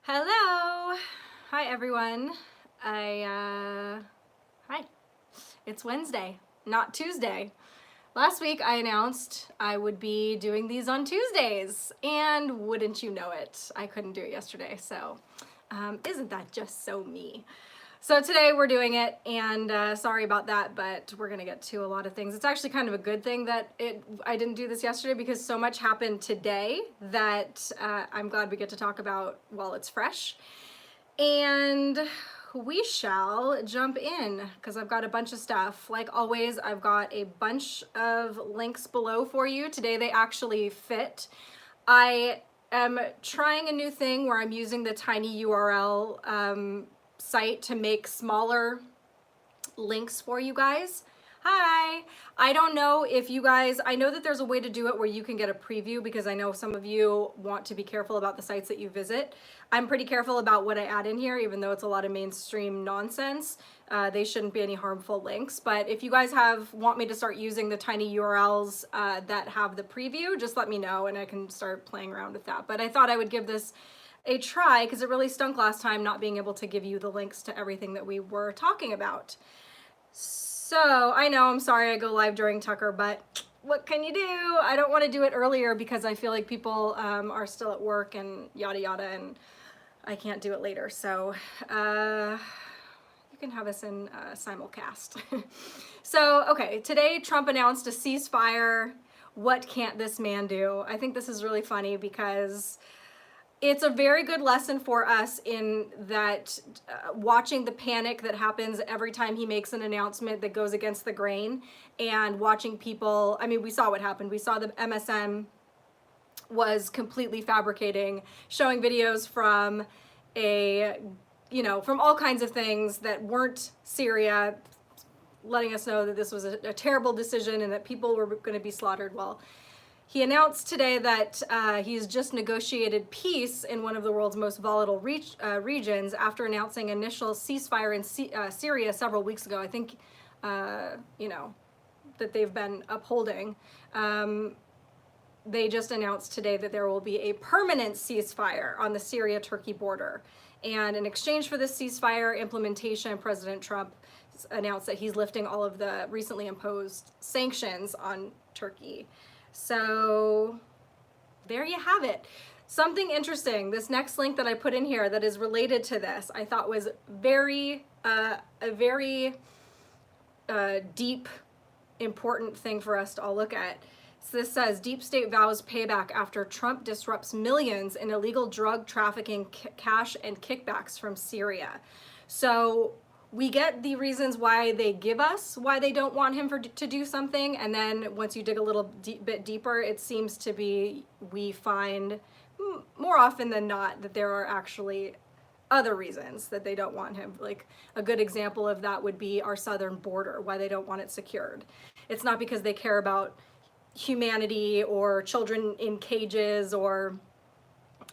Hello! Hi everyone. Hi. It's Wednesday, not Tuesday. Last week I announced I would be doing these on Tuesdays, and wouldn't you know it, I couldn't do it yesterday, so isn't that just so me? So today we're doing it, and sorry about that, but we're gonna get to a lot of things. It's actually kind of a good thing that I didn't do this yesterday because so much happened today that I'm glad we get to talk about while it's fresh. And we shall jump in because I've got a bunch of stuff. Like always, I've got a bunch of links below for you. Today they actually fit. I am trying a new thing where I'm using the tiny URL site to make smaller links for you guys. Hi! I don't know if you guys, I know that there's a way to do it where you can get a preview because I know some of you want to be careful about the sites that you visit. I'm pretty careful about what I add in here, even though it's a lot of mainstream nonsense. They shouldn't be any harmful links, but if you guys want me to start using the tiny URLs that have the preview, just let me know and I can start playing around with that. But I thought I would give this a try because it really stunk last time not being able to give you the links to everything that we were talking about. So I know, I'm sorry I go live during Tucker, but what can you do? I don't want to do it earlier because I feel like people are still at work and yada yada, and I can't do it later. So you can have us in simulcast. So, okay, today Trump announced a ceasefire. What can't this man do? I think this is really funny because it's a very good lesson for us in that watching the panic that happens every time he makes an announcement that goes against the grain, and watching people, I mean, we saw what happened. We saw the MSM was completely fabricating, showing videos from from all kinds of things that weren't Syria, letting us know that this was a terrible decision and that people were going to be slaughtered. Well, he announced today that he's just negotiated peace in one of the world's most volatile regions after announcing initial ceasefire in Syria several weeks ago. I think, that they've been upholding. They just announced today that there will be a permanent ceasefire on the Syria-Turkey border. And in exchange for this ceasefire implementation, President Trump announced that he's lifting all of the recently imposed sanctions on Turkey. So there you have it. Something interesting, this next link that I put in here that is related to this, I thought was a very deep, important thing for us to all look at. So this says, deep state vows payback after Trump disrupts millions in illegal drug trafficking, cash and kickbacks from Syria. So we get the reasons why they give us, why they don't want him to do something, and then once you dig a little bit deeper, it seems to be, we find more often than not that there are actually other reasons that they don't want him. Like a good example of that would be our southern border, why they don't want it secured. It's not because they care about humanity or children in cages or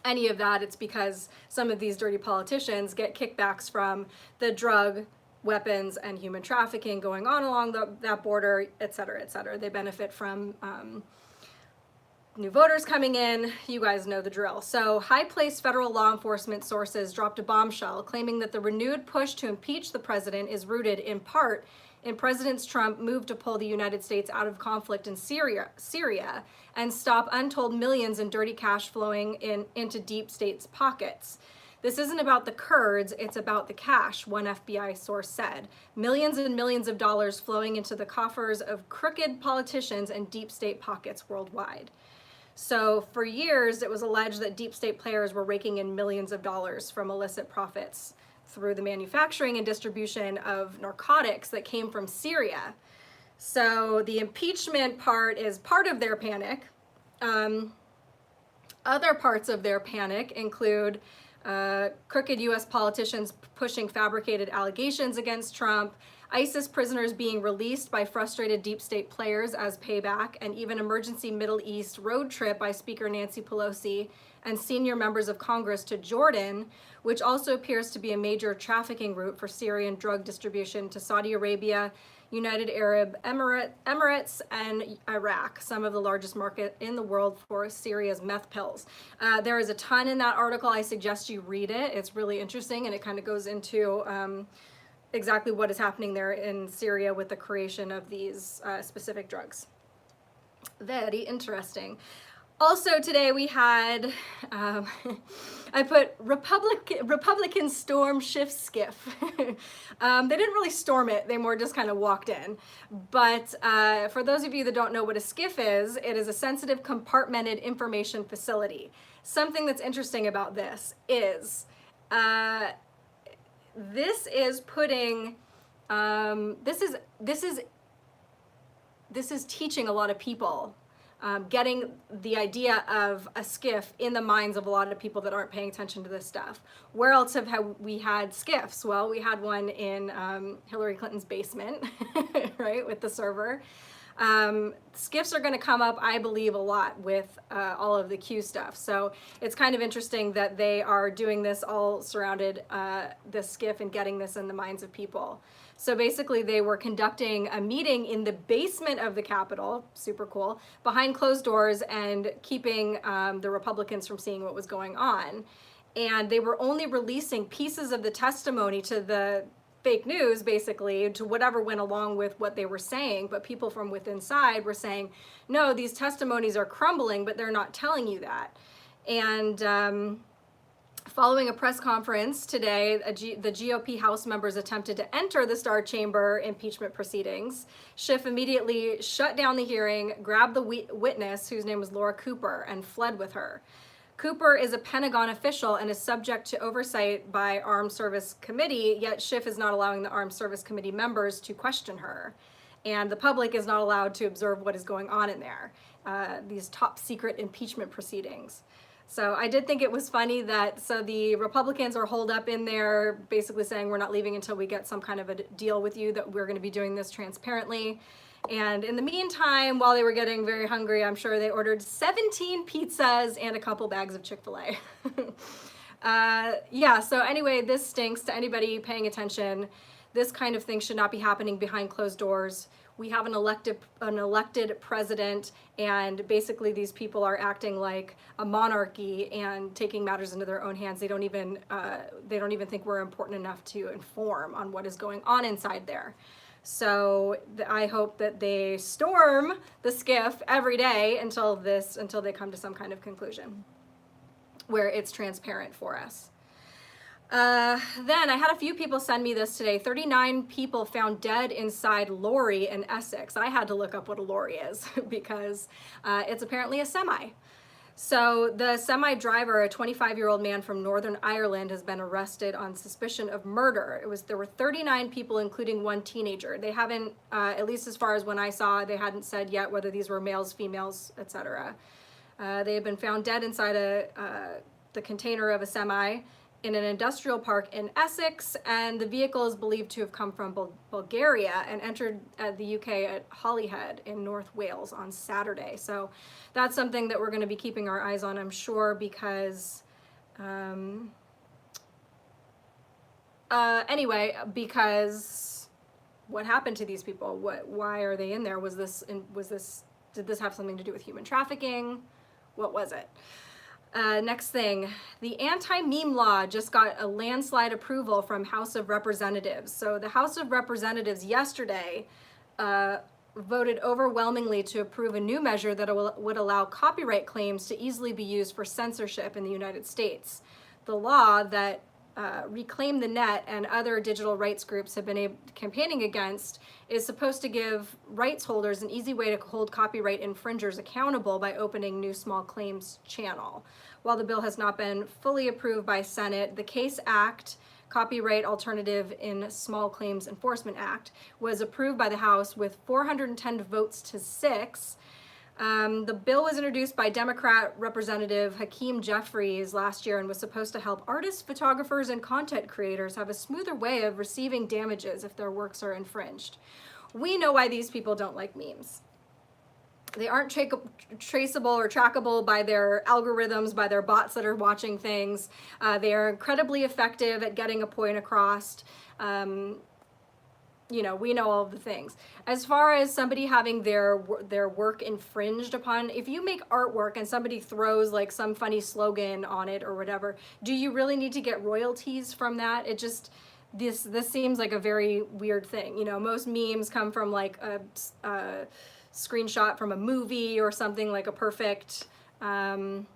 any of that. It's because some of these dirty politicians get kickbacks from the drug, weapons, and human trafficking going on along that border, et cetera, et cetera. They benefit from new voters coming in. You guys know the drill. So high-placed federal law enforcement sources dropped a bombshell claiming that the renewed push to impeach the president is rooted in part in President Trump's move to pull the United States out of conflict in Syria and stop untold millions in dirty cash flowing into deep state's pockets. This isn't about the Kurds, it's about the cash, one FBI source said. Millions and millions of dollars flowing into the coffers of crooked politicians and deep state pockets worldwide. So for years, it was alleged that deep state players were raking in millions of dollars from illicit profits through the manufacturing and distribution of narcotics that came from Syria. So the impeachment part is part of their panic. Other parts of their panic include crooked US politicians pushing fabricated allegations against Trump, ISIS prisoners being released by frustrated deep state players as payback, and even emergency Middle East road trip by Speaker Nancy Pelosi and senior members of Congress to Jordan, which also appears to be a major trafficking route for Syrian drug distribution to Saudi Arabia, United Arab Emirates, and Iraq, some of the largest market in the world for Syria's meth pills. There is a ton in that article. I suggest you read it. It's really interesting, and it kind of goes into exactly what is happening there in Syria with the creation of these specific drugs. Very interesting. Also today we had, I put Republicans storm Schiff Skiff. They didn't really storm it, they more just kind of walked in. But for those of you that don't know what a SCIF is, it is a sensitive compartmented information facility. Something that's interesting about this is putting, this is teaching a lot of people, getting the idea of a SCIF in the minds of a lot of people that aren't paying attention to this stuff. Where else have we had SCIFs? Well, we had one in Hillary Clinton's basement, right, with the server. SCIFs are going to come up, I believe, a lot with all of the Q stuff. So it's kind of interesting that they are doing this all surrounded the SCIF and getting this in the minds of people. So basically they were conducting a meeting in the basement of the Capitol, super cool, behind closed doors and keeping the Republicans from seeing what was going on. And they were only releasing pieces of the testimony to the fake news, basically, to whatever went along with what they were saying, but people from within inside were saying, no, these testimonies are crumbling, but they're not telling you that. And following a press conference today, the GOP House members attempted to enter the Star Chamber impeachment proceedings. Schiff immediately shut down the hearing, grabbed the witness, whose name was Laura Cooper, and fled with her. Cooper is a Pentagon official and is subject to oversight by Armed Service Committee, yet Schiff is not allowing the Armed Service Committee members to question her. And the public is not allowed to observe what is going on in there, these top secret impeachment proceedings. So I did think it was funny that, so the Republicans are holed up in there basically saying we're not leaving until we get some kind of a deal with you, that we're going to be doing this transparently. And in the meantime, while they were getting very hungry, I'm sure they ordered 17 pizzas and a couple bags of Chick-fil-A. Yeah, so anyway, this stinks to anybody paying attention. This kind of thing should not be happening behind closed doors. We have an elected president, and basically these people are acting like a monarchy and taking matters into their own hands. They don't even think we're important enough to inform on what is going on inside there. So I hope that they storm the SCIF every day until they come to some kind of conclusion where it's transparent for us. Then I had a few people send me this today. 39 people found dead inside lorry in Essex. I had to look up what a lorry is because it's apparently a semi. So the semi driver, a 25-year-old man from Northern Ireland, has been arrested on suspicion of murder. There were 39 people, including one teenager. They haven't, at least as far as when I saw, they hadn't said yet whether these were males, females, etc. They have been found dead inside the container of a semi in an industrial park in Essex, and the vehicle is believed to have come from Bulgaria and entered the UK at Holyhead in North Wales on Saturday. So that's something that we're going to be keeping our eyes on, I'm sure, because anyway, because what happened to these people? Why are they in there? Did this have something to do with human trafficking? What was it? Next thing, the anti-meme law just got a landslide approval from House of Representatives. So the House of Representatives yesterday voted overwhelmingly to approve a new measure that would allow copyright claims to easily be used for censorship in the United States. The law that Reclaim the Net and other digital rights groups have been campaigning against is supposed to give rights holders an easy way to hold copyright infringers accountable by opening new small claims channel. While the bill has not been fully approved by Senate, the CASE Act, Copyright Alternative in Small Claims Enforcement Act, was approved by the House with 410 votes to 6. The bill was introduced by Democrat Representative Hakeem Jeffries last year and was supposed to help artists, photographers, and content creators have a smoother way of receiving damages if their works are infringed. We know why these people don't like memes. They aren't traceable or trackable by their algorithms, by their bots that are watching things. They are incredibly effective at getting a point across. you know, we know all of the things. As far as somebody having their work infringed upon, if you make artwork and somebody throws like some funny slogan on it or whatever, do you really need to get royalties from that? It just, this seems like a very weird thing. You know, most memes come from like a screenshot from a movie or something, like a perfect, you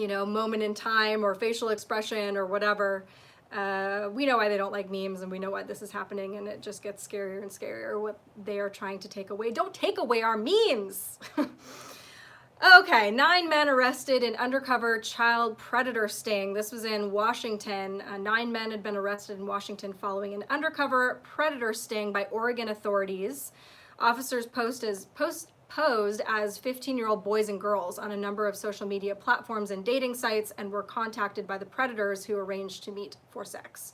know, moment in time or facial expression or whatever. We know why they don't like memes, and we know why this is happening, and it just gets scarier and scarier what they are trying to take away. Don't take away our memes! Okay, 9 men arrested in undercover child predator sting. This was in Washington. 9 men had been arrested in Washington following an undercover predator sting by Oregon authorities. Officers posed as 15-year-old boys and girls on a number of social media platforms and dating sites, and were contacted by the predators, who arranged to meet for sex.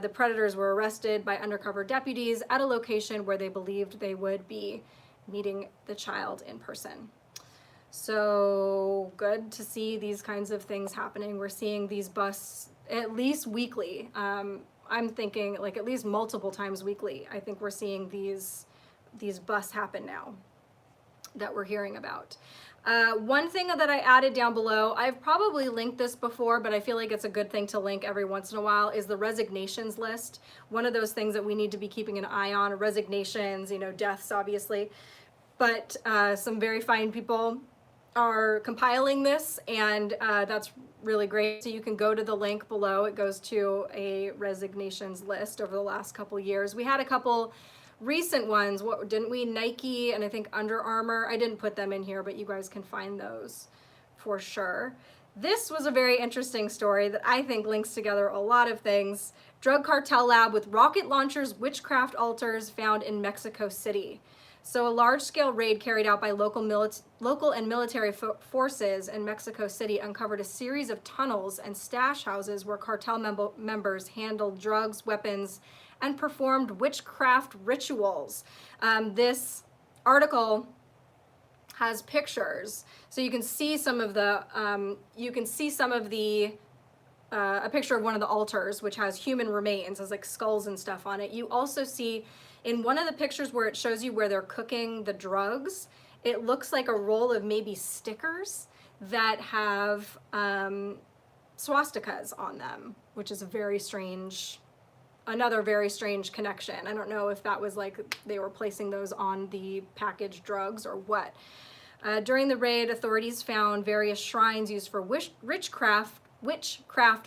The predators were arrested by undercover deputies at a location where they believed they would be meeting the child in person. So good to see these kinds of things happening. We're seeing these busts at least weekly. I'm thinking like at least multiple times weekly. I think we're seeing these busts happen now that we're hearing about. One thing that I added down below, I've probably linked this before, but I feel like it's a good thing to link every once in a while, is the resignations list. One of those things that we need to be keeping an eye on, resignations, you know, deaths obviously, but some very fine people are compiling this, and that's really great. So you can go to the link below. It goes to a resignations list over the last couple years. We had a couple recent ones, what didn't we? Nike and I think Under Armour. I didn't put them in here, but you guys can find those for sure. This was a very interesting story that I think links together a lot of things. Drug cartel lab with rocket launchers, witchcraft altars found in Mexico City. So a large-scale raid carried out by local and military forces in Mexico City uncovered a series of tunnels and stash houses where cartel members handled drugs, weapons, and performed witchcraft rituals. This article has pictures, so you can see some of the, a picture of one of the altars, which has human remains, has like skulls and stuff on it. You also see in one of the pictures where it shows you where they're cooking the drugs, it looks like a roll of maybe stickers that have swastikas on them, which is a very strange, another very strange connection. I don't know if that was like they were placing those on the packaged drugs or what. During the raid, authorities found various shrines used for witchcraft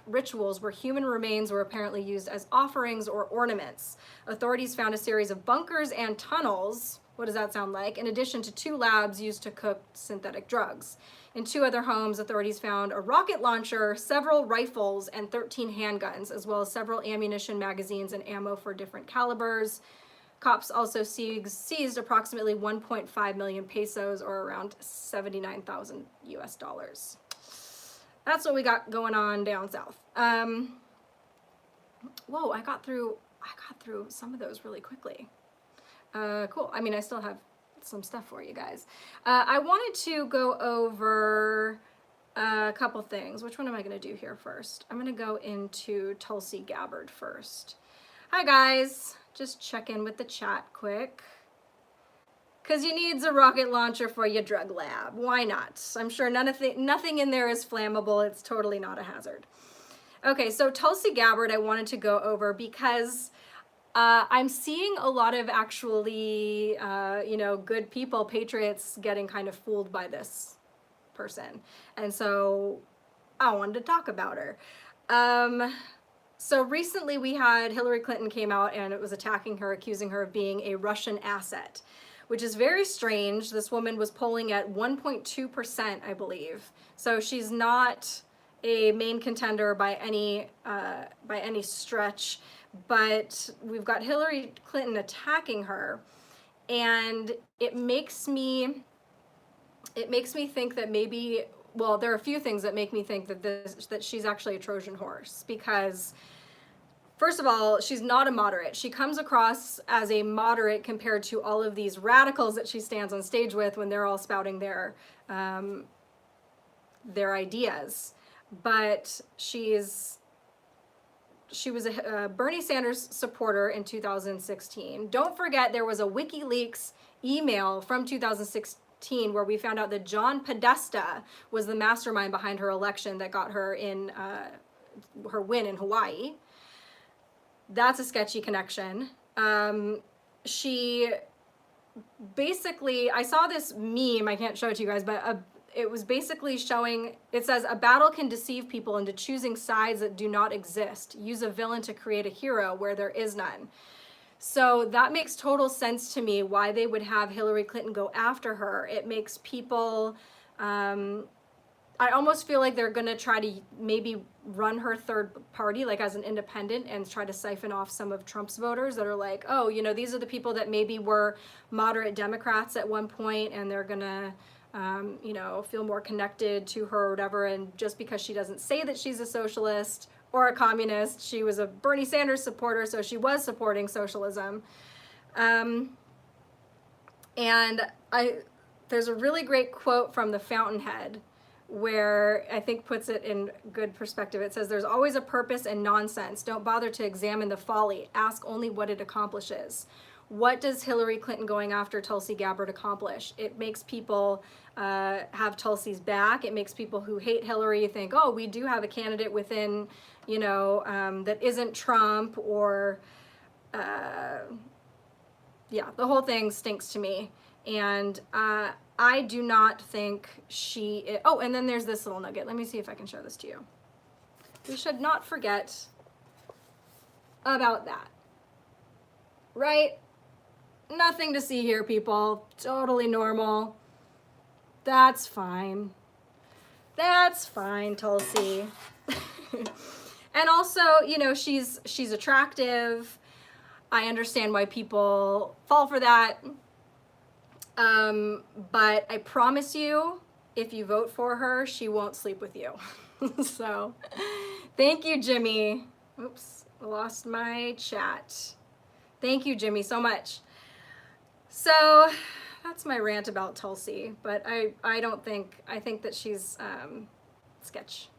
rituals where human remains were apparently used as offerings or ornaments. Authorities found a series of bunkers and tunnels, what does that sound like, in addition to 2 labs used to cook synthetic drugs. In 2 other homes, authorities found a rocket launcher, several rifles, and 13 handguns, as well as several ammunition magazines and ammo for different calibers. Cops also seized approximately 1.5 million pesos, or around 79,000 US dollars. That's what we got going on down south. Whoa, I got through some of those really quickly. Cool. I mean, I still have some stuff for you guys. I wanted to go over a couple things. Which one am I going to do here first? I'm going to go into Tulsi Gabbard first. Hi guys, just check in with the chat quick. Because you needs a rocket launcher for your drug lab. Why not? I'm sure nothing in there is flammable. It's totally not a hazard. Okay, so Tulsi Gabbard I wanted to go over because I'm seeing a lot of actually, you know, good people, patriots, getting kind of fooled by this person. And so I wanted to talk about her. So recently we had Hillary Clinton came out and it was attacking her, accusing her of being a Russian asset, which is very strange. This woman was polling at 1.2%, I believe. So she's not a main contender by any stretch, but we've got Hillary Clinton attacking her, and it makes me think that maybe, well, there are a few things that make me think that she's actually a Trojan horse, because first of all, she's not a moderate. She comes across as a moderate compared to all of these radicals that she stands on stage with when they're all spouting their ideas. But she's she was a Bernie Sanders supporter in 2016. Don't forget, there was a WikiLeaks email from 2016 where we found out that John Podesta was the mastermind behind her election that got her in her win in Hawaii. That's a sketchy connection. She basically, I saw this meme, I can't show it to you guys, but it was basically showing, it says, a battle can deceive people into choosing sides that do not exist. Use a villain to create a hero where there is none. So that makes total sense to me why they would have Hillary Clinton go after her. It makes people, I almost feel like they're going to try to maybe run her third party, like as an independent, and try to siphon off some of Trump's voters that are like, oh, you know, these are the people that maybe were moderate Democrats at one point, and they're going to, you know, feel more connected to her or whatever. And just because she doesn't say that she's a socialist or a communist, she was a Bernie Sanders supporter, so she was supporting socialism. And there's a really great quote from the Fountainhead where I think puts it in good perspective. It says, there's always a purpose in nonsense. Don't bother to examine the folly. Ask only what it accomplishes. What does Hillary Clinton going after Tulsi Gabbard accomplish? It makes people have Tulsi's back. It makes people who hate Hillary think, oh, we do have a candidate within, you know, that isn't Trump, or, yeah, the whole thing stinks to me. And I do not think she is, oh, and then there's this little nugget. Let me see if I can show this to you. We should not forget about that, right? Nothing to see here, people. Totally normal. That's fine. That's fine, Tulsi. And also, you know, she's attractive. I understand why people fall for that. But I promise you, if you vote for her, she won't sleep with you. So, thank you, Jimmy. Oops, lost my chat. Thank you, Jimmy, so much. So, that's my rant about Tulsi, but I don't think, I think that she's, sketch.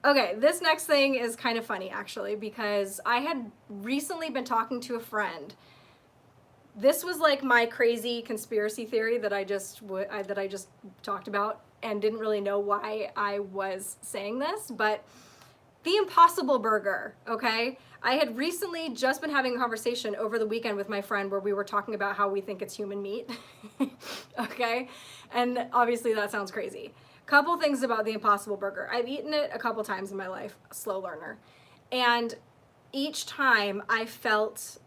Okay, this next thing is kind of funny, actually, because I had recently been talking to a friend. This was like my crazy conspiracy theory that I just talked about and didn't really know why I was saying this, but the Impossible Burger, okay? I had recently just been having a conversation over the weekend with my friend where we were talking about how we think it's human meat, okay? And obviously that sounds crazy. Couple things about the Impossible Burger. I've eaten it a couple times in my life, slow learner, and each time I felt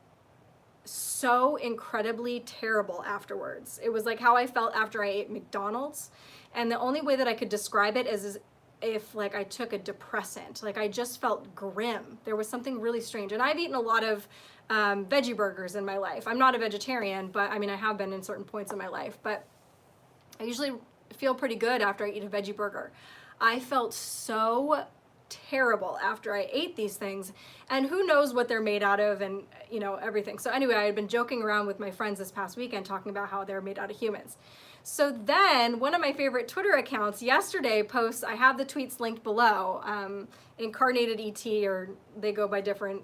so incredibly terrible afterwards. It was like how I felt after I ate McDonald's, and the only way that I could describe it is if like I took a depressant. Like I just felt grim. There was something really strange. And I've eaten a lot of veggie burgers in my life. I'm not a vegetarian, but I mean I have been in certain points in my life, but I usually feel pretty good after I eat a veggie burger. I felt so terrible after I ate these things, and who knows what they're made out of, and you know, everything. So anyway, I had been joking around with my friends this past weekend talking about how they're made out of humans. So then one of my favorite Twitter accounts yesterday posts, I have the tweets linked below, Incarnated ET, or they go by different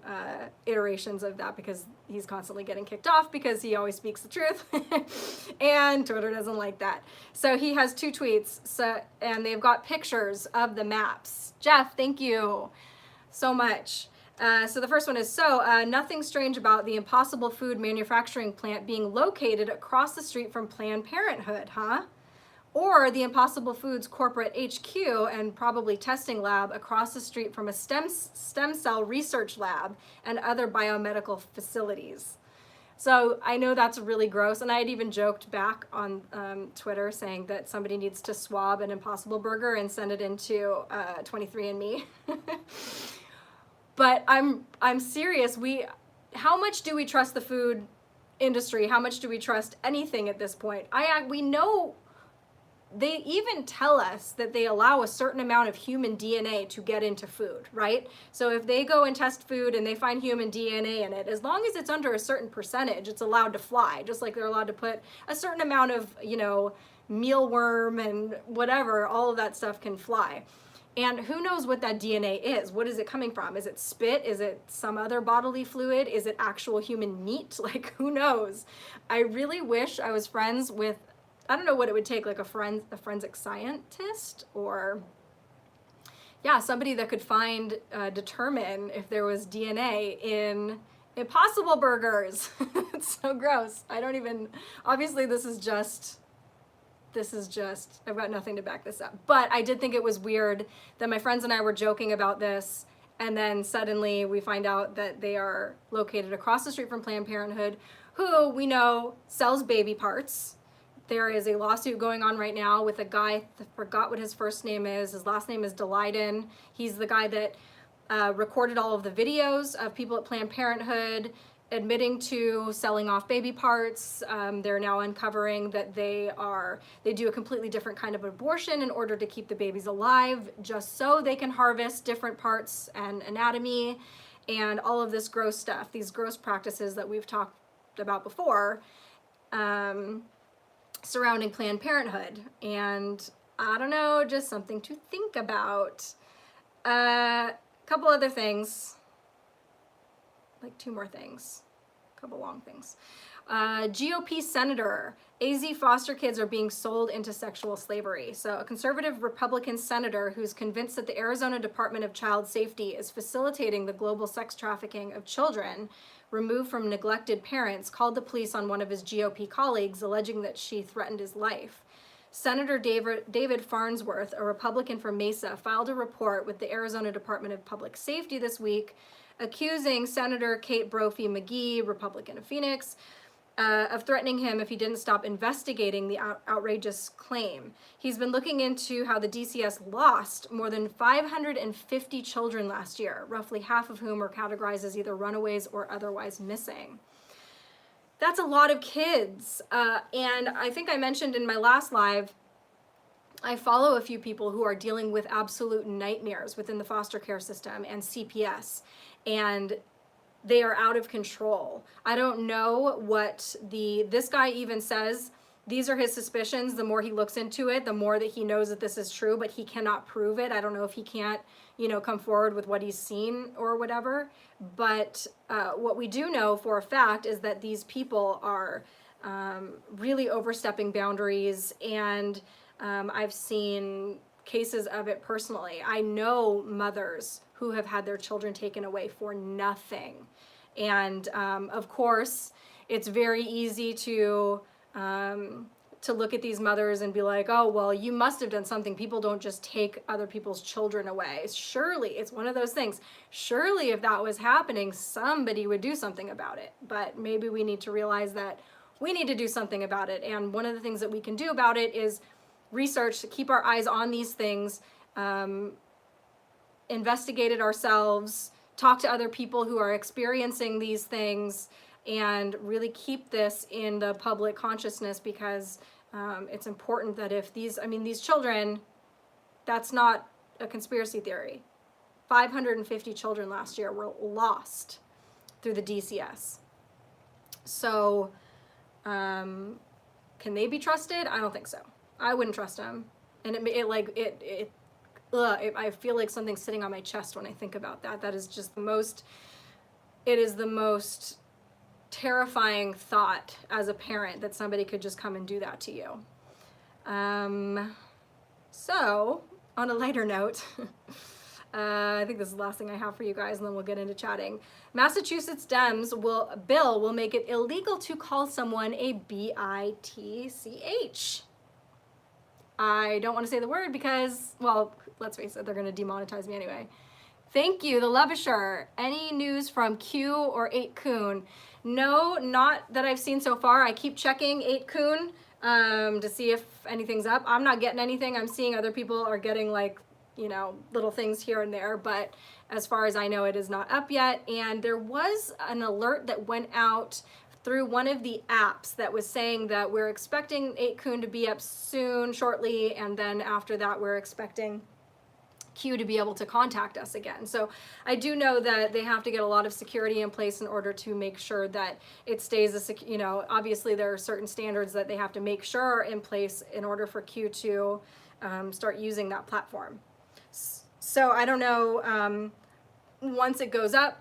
iterations of that because he's constantly getting kicked off because he always speaks the truth and Twitter doesn't like that. So he has two tweets, and they've got pictures of the maps. Jeff, thank you so much. So the first one is, nothing strange about the Impossible Food manufacturing plant being located across the street from Planned Parenthood, huh? Or the Impossible Foods corporate HQ and probably testing lab across the street from a stem cell research lab and other biomedical facilities. So I know that's really gross, and I had even joked back on Twitter saying that somebody needs to swab an Impossible Burger and send it into 23andMe. But I'm serious. How much do we trust the food industry? How much do we trust anything at this point? We know they even tell us that they allow a certain amount of human DNA to get into food, right? So if they go and test food and they find human DNA in it, as long as it's under a certain percentage, it's allowed to fly, just like they're allowed to put a certain amount of, you know, mealworm and whatever, all of that stuff can fly. And who knows what that DNA is? What is it coming from? Is it spit? Is it some other bodily fluid? Is it actual human meat? Like, who knows? I really wish I was friends with, I don't know what it would take, like a forensic scientist, or yeah, somebody that could determine if there was DNA in Impossible Burgers. It's so gross. I don't even, obviously this is just, I've got nothing to back this up. But I did think it was weird that my friends and I were joking about this, and then suddenly we find out that they are located across the street from Planned Parenthood, who we know sells baby parts. There is a lawsuit going on right now with a guy, I forgot what his first name is. His last name is Daleiden. He's the guy that recorded all of the videos of people at Planned Parenthood admitting to selling off baby parts. They're now uncovering that they do a completely different kind of abortion in order to keep the babies alive, just so they can harvest different parts and anatomy and all of this gross stuff, these gross practices that we've talked about before, surrounding Planned Parenthood. And I don't know, just something to think about. A couple other things. Like 2 more things, a couple long things. GOP senator, AZ foster kids are being sold into sexual slavery. So a conservative Republican senator who's convinced that the Arizona Department of Child Safety is facilitating the global sex trafficking of children removed from neglected parents called the police on one of his GOP colleagues, alleging that she threatened his life. Senator David Farnsworth, a Republican from Mesa, filed a report with the Arizona Department of Public Safety this week, accusing Senator Kate Brophy McGee, Republican of Phoenix, of threatening him if he didn't stop investigating the outrageous claim. He's been looking into how the DCS lost more than 550 children last year, roughly half of whom are categorized as either runaways or otherwise missing. That's a lot of kids. And I think I mentioned in my last live, I follow a few people who are dealing with absolute nightmares within the foster care system and CPS, and they are out of control. I don't know what this guy even says. These are his suspicions. The more he looks into it, the more that he knows that this is true, but he cannot prove it. I don't know if he can't, come forward with what he's seen or whatever. But what we do know for a fact is that these people are really overstepping boundaries, and I've seen cases of it personally. I know mothers who have had their children taken away for nothing. And of course, it's very easy to look at these mothers and be like, oh, well, you must have done something. People don't just take other people's children away. Surely, it's one of those things. Surely if that was happening, somebody would do something about it. But maybe we need to realize that we need to do something about it. And one of the things that we can do about it is research, to keep our eyes on these things, investigate it ourselves, talk to other people who are experiencing these things, and really keep this in the public consciousness, because it's important that if these children, that's not a conspiracy theory. 550 children last year were lost through the DCS. So can they be trusted? I don't think so. I wouldn't trust them. And I feel like something's sitting on my chest when I think about that. That is just it is the most terrifying thought as a parent, that somebody could just come and do that to you. So on a lighter note, I think this is the last thing I have for you guys, and then we'll get into chatting. Massachusetts Dems bill will make it illegal to call someone a bitch. I don't want to say the word because, well, let's face it, they're going to demonetize me anyway. Thank you, the Levisher. Any news from Q or 8kun? No, not that I've seen so far. I keep checking 8kun to see if anything's up. I'm not getting anything. I'm seeing other people are getting little things here and there, but as far as I know, it is not up yet. And there was an alert that went out through one of the apps that was saying that we're expecting 8kun to be up soon, shortly, and then after that we're expecting Q to be able to contact us again. So I do know that they have to get a lot of security in place in order to make sure that it stays obviously there are certain standards that they have to make sure are in place in order for Q to start using that platform. So I don't know, once it goes up,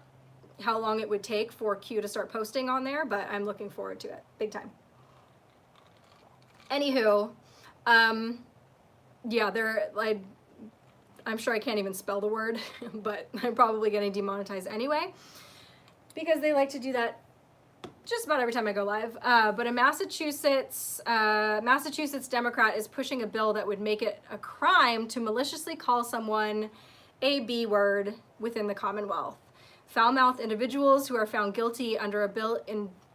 how long it would take for Q to start posting on there, but I'm looking forward to it, big time. Anywho, yeah, I'm sure I can't even spell the word, but I'm probably getting demonetized anyway, because they like to do that just about every time I go live. But a Massachusetts Democrat is pushing a bill that would make it a crime to maliciously call someone a B word within the Commonwealth. Foul-mouthed individuals who are found guilty under a bill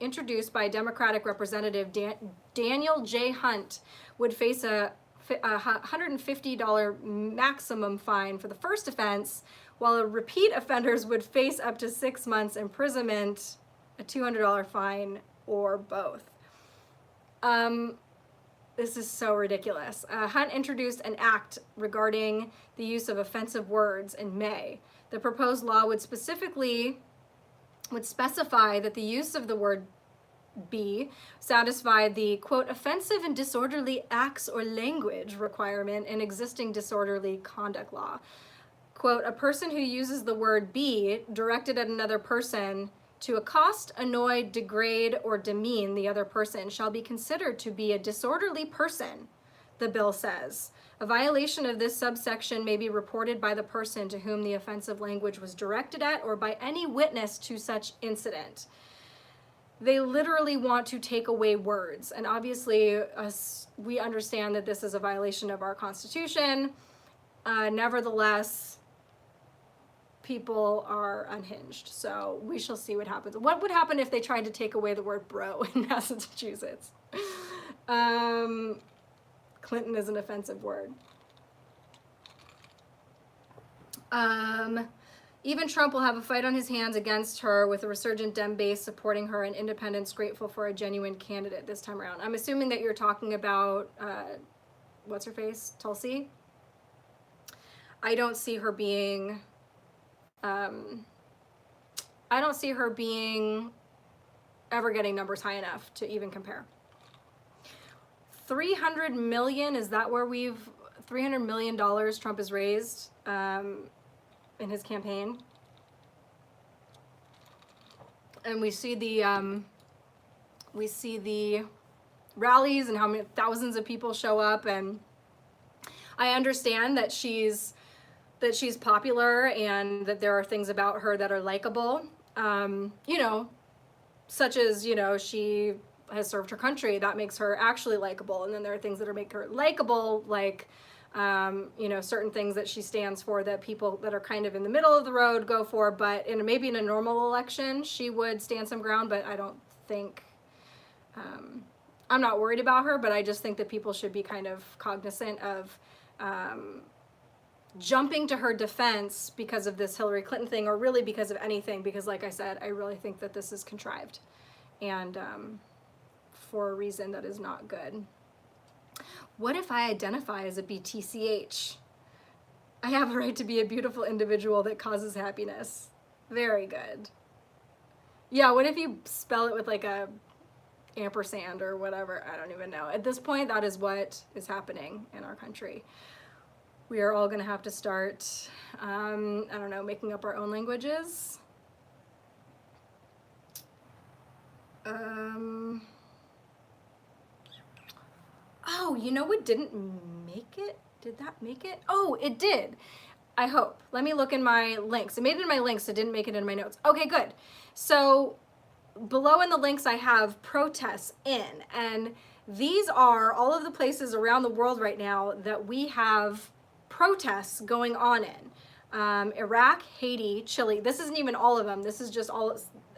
introduced by Democratic Representative Daniel J. Hunt would face a $150 maximum fine for the first offense, while repeat offenders would face up to 6 months imprisonment, a $200 fine, or both. This is so ridiculous. Hunt introduced an act regarding the use of offensive words in May. The proposed law would specify that the use of the word B satisfied the, quote, offensive and disorderly acts or language requirement in existing disorderly conduct law. Quote, a person who uses the word B directed at another person to accost, annoy, degrade, or demean the other person shall be considered to be a disorderly person, the bill says. A violation of this subsection may be reported by the person to whom the offensive language was directed at or by any witness to such incident. They literally want to take away words, and obviously we understand that this is a violation of our Constitution. Nevertheless, people are unhinged, so we shall see what happens. What would happen if they tried to take away the word bro in Massachusetts? Clinton is an offensive word. Even Trump will have a fight on his hands against her, with a resurgent Dem base supporting her and independents grateful for a genuine candidate this time around. I'm assuming that you're talking about, what's her face? Tulsi? I don't see her being, ever getting numbers high enough to even compare. 300 million, is that where $300 million Trump has raised in his campaign? And we see the rallies and how many thousands of people show up, and I understand that she's popular and that there are things about her that are likable, you know, such as, you know, she has served her country, that makes her actually likable. And then there are things that make her likable, like, you know, certain things that she stands for that people that are kind of in the middle of the road go for, but maybe in a normal election, she would stand some ground, but I don't think, I'm not worried about her, but I just think that people should be kind of cognizant of, jumping to her defense because of this Hillary Clinton thing, or really because of anything, because like I said, I really think that this is contrived, and for a reason that is not good. What if I identify as a BTCH? I have a right to be a beautiful individual that causes happiness. Very good. Yeah, what if you spell it with like a ampersand or whatever? I don't even know. At this point, that is what is happening in our country. We are all gonna have to start, I don't know, making up our own languages. Oh, you know what didn't make it? Did that make it? Oh, it did. I hope. Let me look in my links. It made it in my links, it didn't make it in my notes. Okay, good. So below in the links I have protests in, and these are all of the places around the world right now that we have protests going on in. Iraq, Haiti, Chile. This isn't even all of them. This is just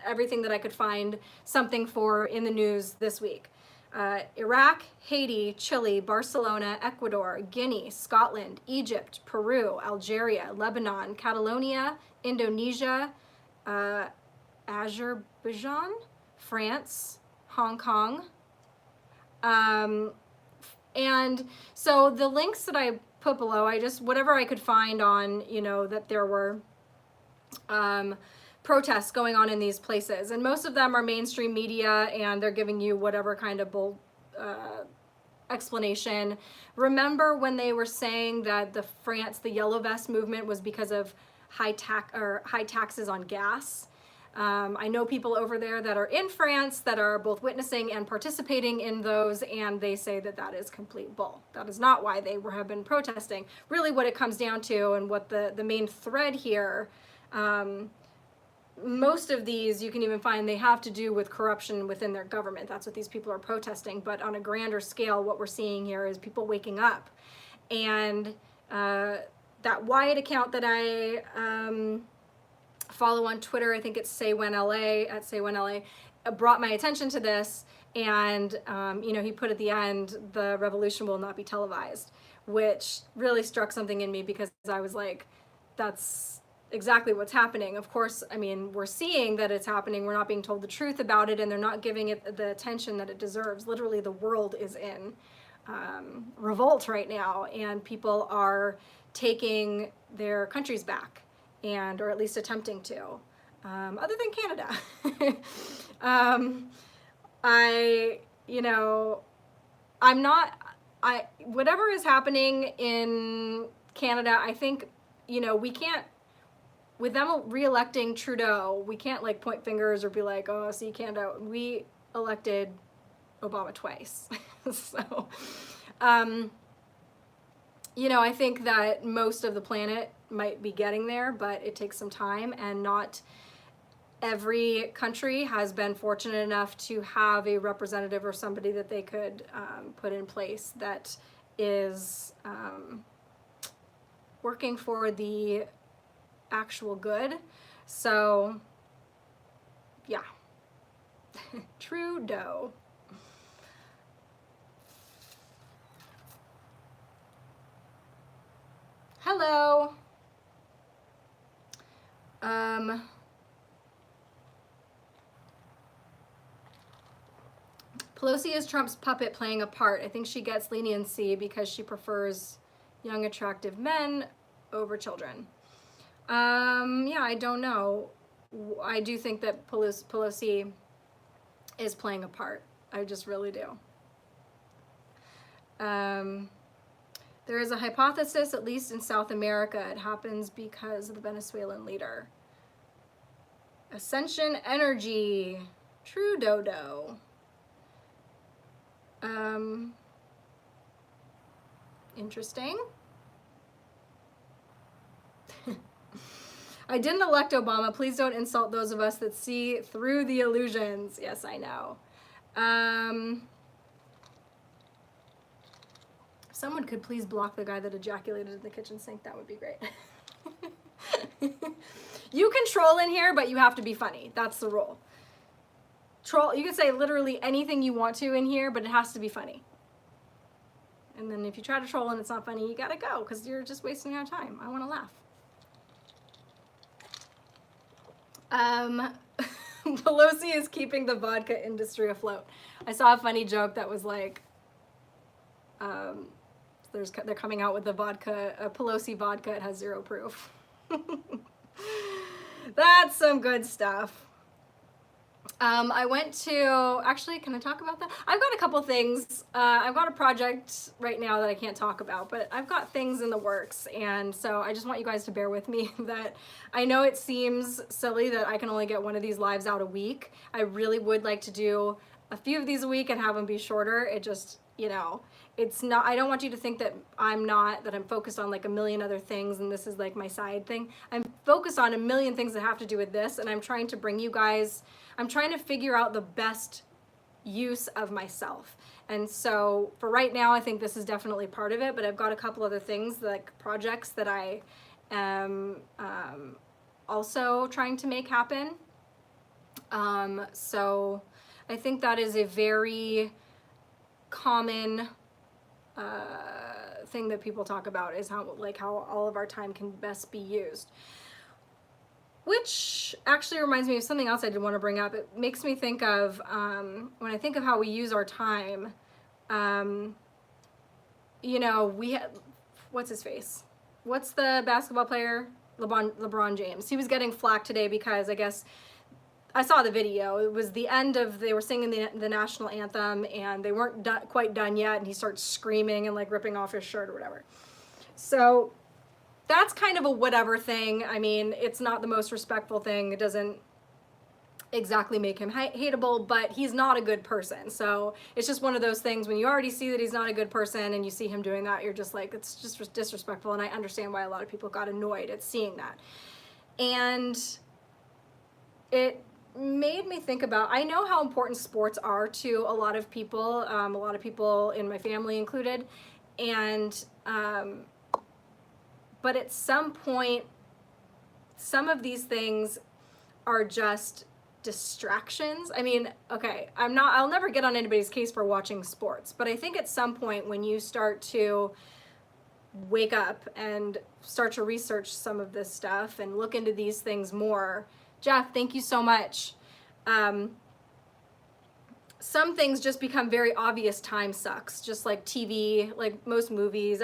everything that I could find something for in the news this week. Iraq, Haiti, Chile, Barcelona, Ecuador, Guinea, Scotland, Egypt, Peru, Algeria, Lebanon, Catalonia, Indonesia, Azerbaijan, France, Hong Kong. And so the links that I put below, whatever I could find on, you know, that there were protests going on in these places, and most of them are mainstream media, and they're giving you whatever kind of explanation. Remember when they were saying that the Yellow Vest movement was because of high taxes on gas? I know people over there that are in France that are both witnessing and participating in those, and they say that that is complete bull. That is not why they have been protesting. Really what it comes down to, and what the main thread here, most of these you can even find they have to do with corruption within their government. That's what these people are protesting. But on a grander scale, what we're seeing here is people waking up. And that Wyatt account that I follow on Twitter, I think it's SayWhenLA, at SayWhenLA, brought my attention to this. And you know, he put at the end, the revolution will not be televised, which really struck something in me, because I was like, that's exactly what's happening. Of course, I mean, we're seeing that it's happening. We're not being told the truth about it, and they're not giving it the attention that it deserves. Literally, the world is in revolt right now, and people are taking their countries back, and or at least attempting to, other than Canada. Whatever is happening in Canada, I think, you know, we can't, with them re-electing Trudeau, we can't like point fingers or be like, oh, see, Canada, we elected Obama twice. So, you know, I think that most of the planet might be getting there, but it takes some time, and not every country has been fortunate enough to have a representative or somebody that they could put in place that is working for the actual good. So yeah. Trudeau. Hello. Pelosi is Trump's puppet playing a part. I think she gets leniency because she prefers young, attractive men over children. Yeah, I don't know. I do think that Pelosi is playing a part. I just really do. There is a hypothesis, at least in South America, it happens because of the Venezuelan leader. Ascension Energy. Trudeau. Interesting. I didn't elect Obama. Please don't insult those of us that see through the illusions. Yes, I know. If someone could please block the guy that ejaculated in the kitchen sink, that would be great. You can troll in here, but you have to be funny. That's the rule. Troll, you can say literally anything you want to in here, but it has to be funny. And then if you try to troll and it's not funny, you gotta go, because you're just wasting your time. I want to laugh. Pelosi is keeping the vodka industry afloat. I saw a funny joke that was like, they're coming out with the vodka, Pelosi vodka. It has 0 proof. That's some good stuff. I went to, actually, can I talk about that? I've got a couple things. I've got a project right now that I can't talk about, but I've got things in the works. And so I just want you guys to bear with me that I know it seems silly that I can only get one of these lives out a week. I really would like to do a few of these a week and have them be shorter. It just, you know, it's not, I don't want you to think that I'm focused on like a million other things and this is like my side thing. I'm focused on a million things that have to do with this, and I'm trying to bring you guys, I'm trying to figure out the best use of myself. And so for right now, I think this is definitely part of it, but I've got a couple other things, like projects that I am also trying to make happen. So I think that is a very common thing that people talk about, is how all of our time can best be used. Which actually reminds me of something else I did want to bring up. It makes me think of, when I think of how we use our time, you know, what's his face? What's the basketball player? LeBron James. He was getting flack today because I guess I saw the video. It was the end of, they were singing the national anthem, and they weren't quite done yet, and he starts screaming and like ripping off his shirt or whatever. So that's kind of a whatever thing. I mean, it's not the most respectful thing. It doesn't exactly make him hateable, but he's not a good person. So it's just one of those things when you already see that he's not a good person and you see him doing that, you're just like, it's just disrespectful. And I understand why a lot of people got annoyed at seeing that. And it made me think about, I know how important sports are to a lot of people in my family included, and but at some point, some of these things are just distractions. I mean, okay, I'll never get on anybody's case for watching sports, but I think at some point when you start to wake up and start to research some of this stuff and look into these things more. Jeff, thank you so much. Some things just become very obvious time sucks, just like TV, like most movies.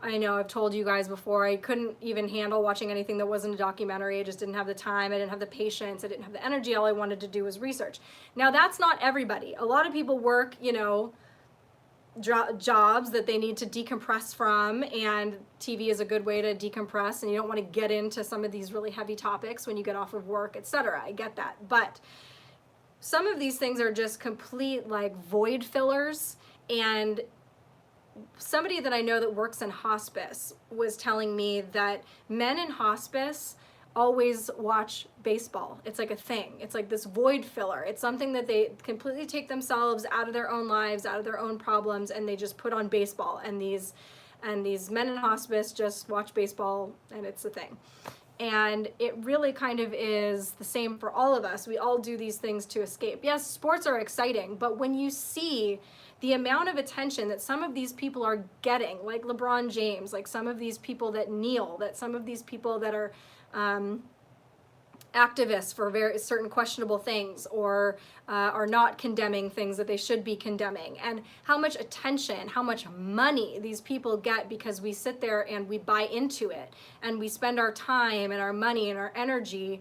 I know I've told you guys before, I couldn't even handle watching anything that wasn't a documentary. I just didn't have the time, I didn't have the patience, I didn't have the energy. All I wanted to do was research. Now that's not everybody. A lot of people work, you know, jobs that they need to decompress from, and TV is a good way to decompress, and you don't want to get into some of these really heavy topics when you get off of work, etc. I get that, but some of these things are just complete like void fillers. And somebody that I know that works in hospice was telling me that men in hospice always watch baseball. It's like a thing. It's like this void filler. It's something that they completely take themselves out of their own lives, out of their own problems, and they just put on baseball. And these men in hospice just watch baseball, and it's a thing. And it really kind of is the same for all of us. We all do these things to escape. Yes, sports are exciting, but when you see the amount of attention that some of these people are getting, like LeBron James, like some of these people that kneel, that some of these people that are activists for very certain questionable things, or are not condemning things that they should be condemning, and how much attention, how much money these people get because we sit there and we buy into it, and we spend our time and our money and our energy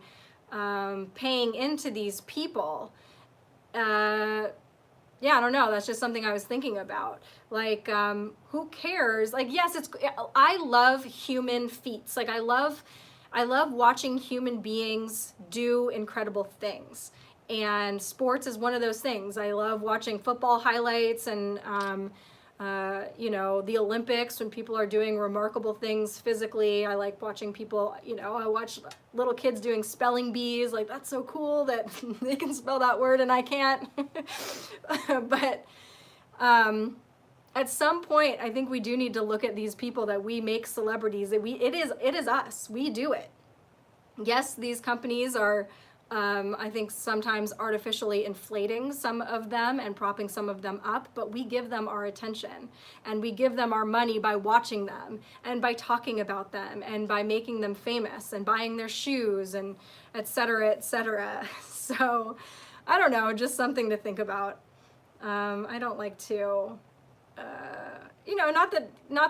paying into these people. Yeah, I don't know. That's just something I was thinking about. Like, who cares? Like, yes, I love human feats. Like, I love watching human beings do incredible things. And sports is one of those things. I love watching football highlights and, you know, the Olympics when people are doing remarkable things physically. I like watching people, you know, I watch little kids doing spelling bees. Like, that's so cool that they can spell that word and I can't. But at some point, I think we do need to look at these people that we make celebrities. That it is us. We do it. Yes, these companies are, I think, sometimes artificially inflating some of them and propping some of them up, but we give them our attention, and we give them our money by watching them and by talking about them and by making them famous and buying their shoes and et cetera, et cetera. So I don't know, just something to think about. I don't like to, you know, not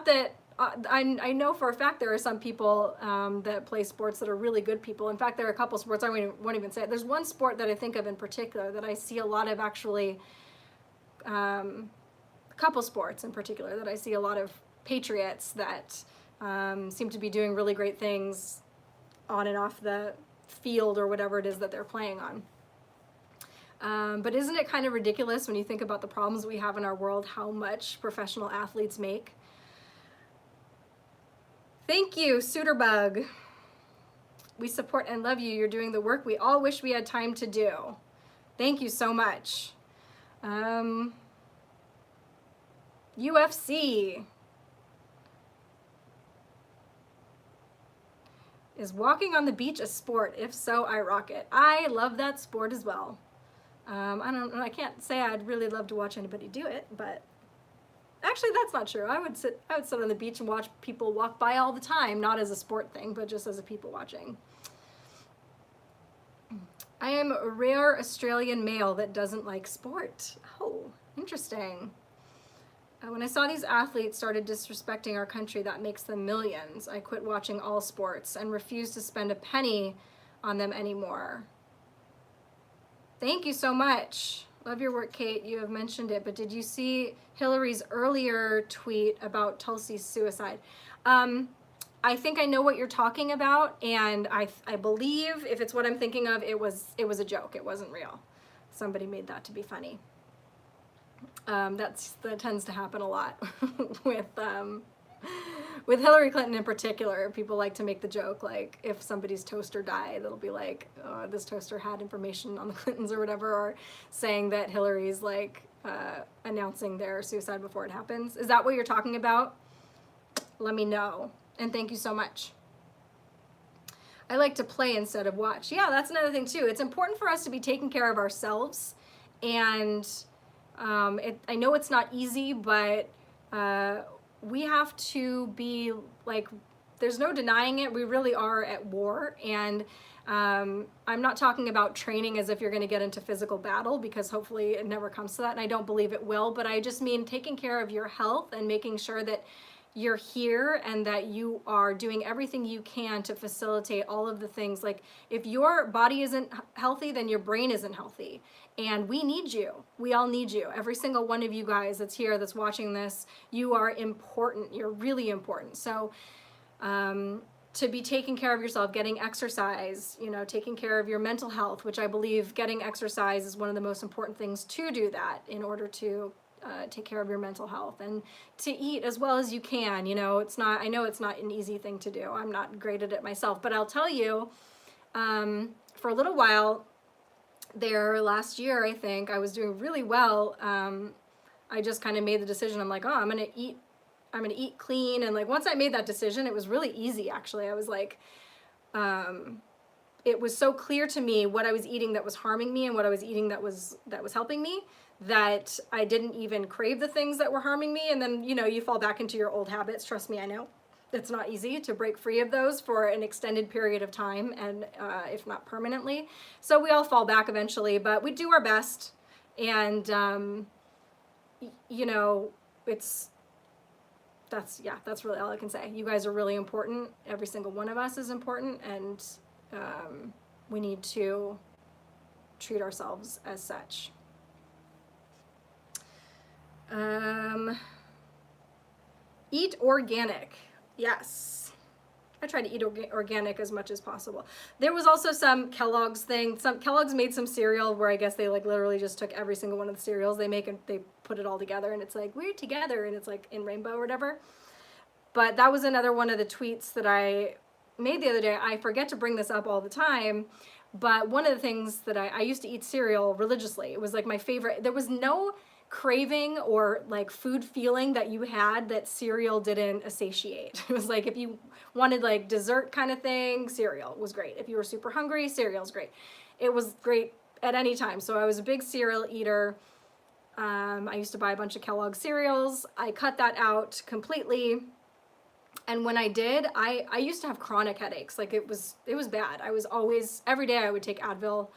that I know for a fact there are some people that play sports that are really good people. In fact, there are a couple sports, I won't even say it. There's one sport that I think of in particular that I see a lot of actually, a couple sports in particular that I see a lot of patriots that seem to be doing really great things on and off the field or whatever it is that they're playing on. But isn't it kind of ridiculous when you think about the problems we have in our world, how much professional athletes make? Thank you, Suiterbug. We support and love you. You're doing the work we all wish we had time to do. Thank you so much. UFC. Is walking on the beach a sport? If so, I rock it. I love that sport as well. I can't say I'd really love to watch anybody do it, but actually that's not true. I would sit on the beach and watch people walk by all the time, not as a sport thing, but just as a people watching. I am a rare Australian male that doesn't like sport. Oh, interesting. When I saw these athletes started disrespecting our country that makes them millions, I quit watching all sports and refused to spend a penny on them anymore. Thank you so much. Love your work, Kate. You have mentioned it, but did you see Hillary's earlier tweet about Tulsi's suicide? I think I know what you're talking about, and I believe, if it's what I'm thinking of, it was a joke. It wasn't real. Somebody made that to be funny. That tends to happen a lot with Hillary Clinton in particular. People like to make the joke, like, if somebody's toaster died, they'll be like, oh, this toaster had information on the Clintons or whatever, or saying that Hillary's like announcing their suicide before it happens. Is that what you're talking about? Let me know. And thank you so much. I like to play instead of watch. Yeah, that's another thing too. It's important for us to be taking care of ourselves. And I know it's not easy, but we have to be like, there's no denying it. We really are at war. And I'm not talking about training as if you're going to get into physical battle, because hopefully it never comes to that. And I don't believe it will, but I just mean taking care of your health and making sure that you're here and that you are doing everything you can to facilitate all of the things. Like, if your body isn't healthy, then your brain isn't healthy. And we need you. We all need you. Every single one of you guys that's here, that's watching this, you are important. You're really important. So to be taking care of yourself, getting exercise, you know, taking care of your mental health, which I believe getting exercise is one of the most important things to do that in order to take care of your mental health, and to eat as well as you can. You know, I know it's not an easy thing to do. I'm not great at it myself, but I'll tell you, for a little while there last year, I think I was doing really well. I just kind of made the decision. I'm like, oh, I'm gonna eat clean. And like, once I made that decision, it was really easy, actually. I was like, it was so clear to me what I was eating that was harming me and what I was eating that was helping me, that I didn't even crave the things that were harming me. And then, you know, you fall back into your old habits. Trust me, I know. It's not easy to break free of those for an extended period of time, and if not permanently. So we all fall back eventually, but we do our best. And, you know, that's really all I can say. You guys are really important. Every single one of us is important, and we need to treat ourselves as such. Eat organic. Yes. I try to eat organic as much as possible. There was also some Kellogg's thing. Kellogg's made some cereal where I guess they like literally just took every single one of the cereals they make and they put it all together, and it's like, we're together, and it's like in rainbow or whatever. But that was another one of the tweets that I made the other day. I forget to bring this up all the time, but one of the things that I used to eat cereal religiously. It was like my favorite. There was no craving or like food feeling that you had that cereal didn't satiate. It was like, if you wanted like dessert kind of thing, cereal was great. If you were super hungry, cereal's great. It was great at any time. So I was a big cereal eater. I used to buy a bunch of Kellogg's cereals. I cut that out completely. And when I did, I used to have chronic headaches. Like it was bad. I was always, every day I would take Advil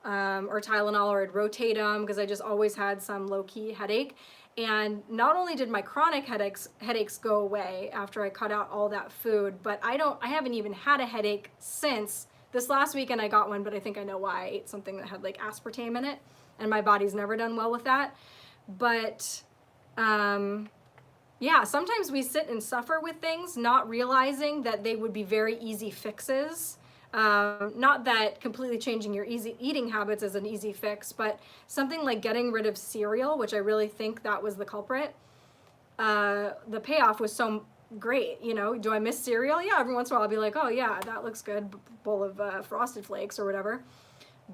or Tylenol, or I'd rotate them because I just always had some low-key headache. And not only did my chronic headaches go away after I cut out all that food, but I haven't even had a headache since this last weekend. I got one, but I think I know why. I ate something that had like aspartame in it, and my body's never done well with that. But yeah, sometimes we sit and suffer with things, not realizing that they would be very easy fixes. Not that completely changing your eating habits is an easy fix, but something like getting rid of cereal, which I really think that was the culprit. The payoff was so great. You know, do I miss cereal? Yeah, every once in a while I'll be like, oh yeah, that looks good, bowl of Frosted Flakes or whatever.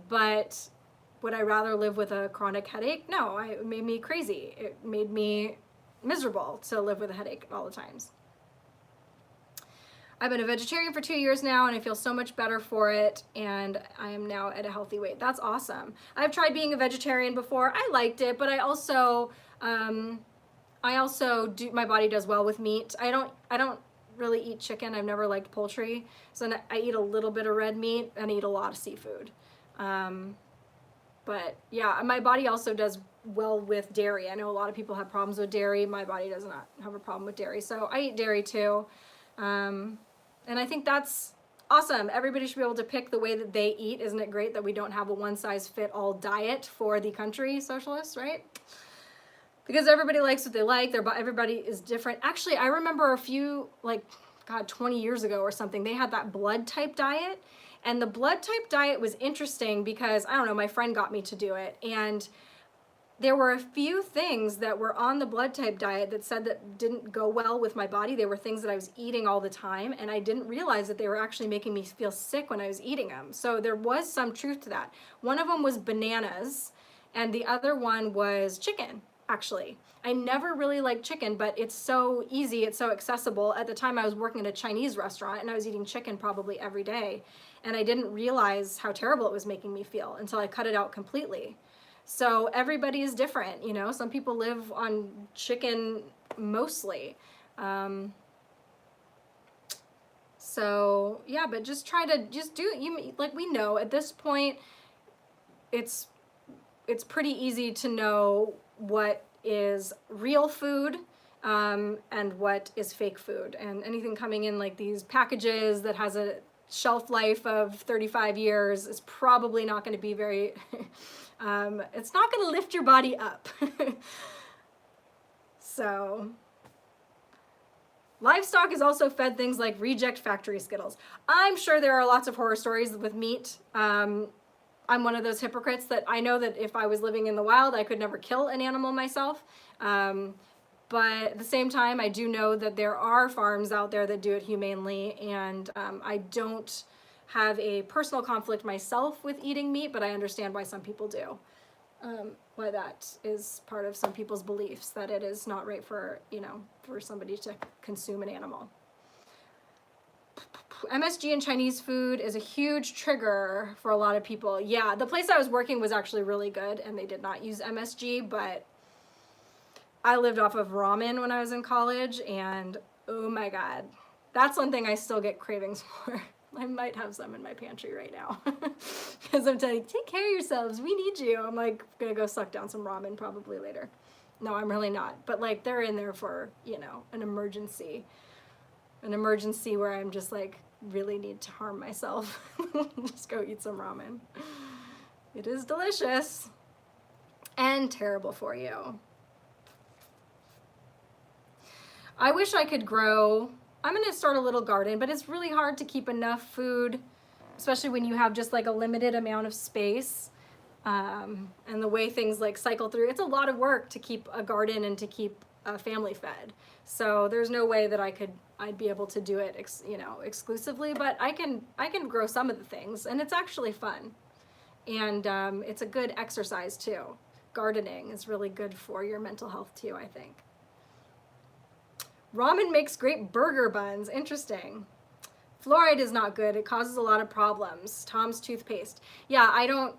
But would I rather live with a chronic headache? No, it made me crazy. It made me miserable to live with a headache all the times. I've been a vegetarian for 2 years now, and I feel so much better for it, and I am now at a healthy weight. That's awesome. I've tried being a vegetarian before. I liked it, but I also do, my body does well with meat. I don't really eat chicken. I've never liked poultry, so I eat a little bit of red meat and I eat a lot of seafood. But yeah, my body also does well with dairy. I know a lot of people have problems with dairy. My body does not have a problem with dairy, so I eat dairy too. And I think that's Awesome. Everybody should be able to pick the way that they eat. Isn't it great that we don't have a one-size-fit-all diet for the country socialists, right? Because everybody likes what they like. Everybody is different. Actually, I remember a few, like, God, 20 years ago or something, they had that blood type diet. And the blood type diet was interesting because, I don't know, my friend got me to do it. And there were a few things that were on the blood type diet that said that didn't go well with my body. They were things that I was eating all the time, and I didn't realize that they were actually making me feel sick when I was eating them. So there was some truth to that. One of them was bananas, and the other one was chicken, actually. I never really liked chicken, but it's so easy, it's so accessible. At the time, I was working at a Chinese restaurant, and I was eating chicken probably every day, and I didn't realize how terrible it was making me feel until I cut it out completely. So everybody is different, you know. Some people live on chicken mostly. So yeah, but just try to like we know at this point, it's pretty easy to know what is real food and what is fake food, and anything coming in like these packages that has a shelf life of 35 years is probably not going to be very it's not going to lift your body up. So livestock is also fed things like reject factory Skittles. I'm sure there are lots of horror stories with meat. I'm one of those hypocrites that I know that if I was living in the wild, I could never kill an animal myself. But at the same time, I do know that there are farms out there that do it humanely, and I don't have a personal conflict myself with eating meat, but I understand why some people do. Why that is part of some people's beliefs, that it is not right for, you know, for somebody to consume an animal. MSG in Chinese food is a huge trigger for a lot of people. Yeah, the place I was working was actually really good, and they did not use MSG, but I lived off of ramen when I was in college, and oh my God, that's one thing I still get cravings for. I might have some in my pantry right now because I'm telling you, take care of yourselves, we need you. I'm like gonna go suck down some ramen probably later. No, I'm really not, but like they're in there for, you know, an emergency where I'm just like really need to harm myself. Just go eat some ramen. It is delicious and terrible for you. I wish I could grow. I'm gonna start a little garden, but it's really hard to keep enough food, especially when you have just like a limited amount of space. And the way things like cycle through, it's a lot of work to keep a garden and to keep a family fed. So there's no way that I'd be able to do it, you know, exclusively, but I can grow some of the things, and it's actually fun. And it's a good exercise too. Gardening is really good for your mental health too, I think. Ramen makes great burger buns. Interesting. Fluoride is not good. It causes a lot of problems. Tom's toothpaste. Yeah, I don't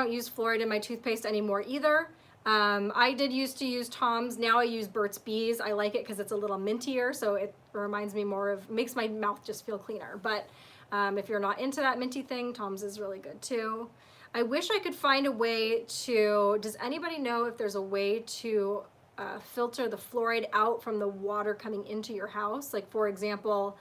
use fluoride in my toothpaste anymore either. I did used to use Tom's. Now I use Burt's Bees. I like it because it's a little mintier, so it reminds me more of, makes my mouth just feel cleaner. But if you're not into that minty thing, Tom's is really good too. I wish I could find a way to, does anybody know if there's a way to filter the fluoride out from the water coming into your house? Like, for example,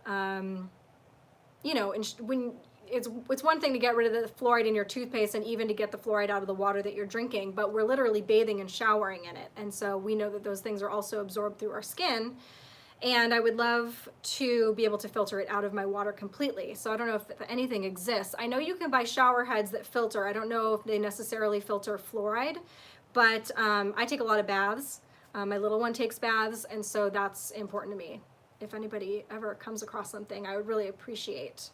you know, when it's one thing to get rid of the fluoride in your toothpaste and even to get the fluoride out of the water that you're drinking, but we're literally bathing and showering in it. And so we know that those things are also absorbed through our skin. And I would love to be able to filter it out of my water completely. So I don't know if anything exists. I know you can buy shower heads that filter. I don't know if they necessarily filter fluoride, but I take a lot of baths. My little one takes baths, and so that's important to me. If anybody ever comes across something, I would really appreciate.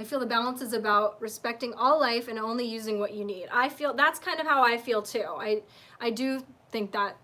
I feel the balance is about respecting all life and only using what you need. I feel that's kind of how I feel too. I do think that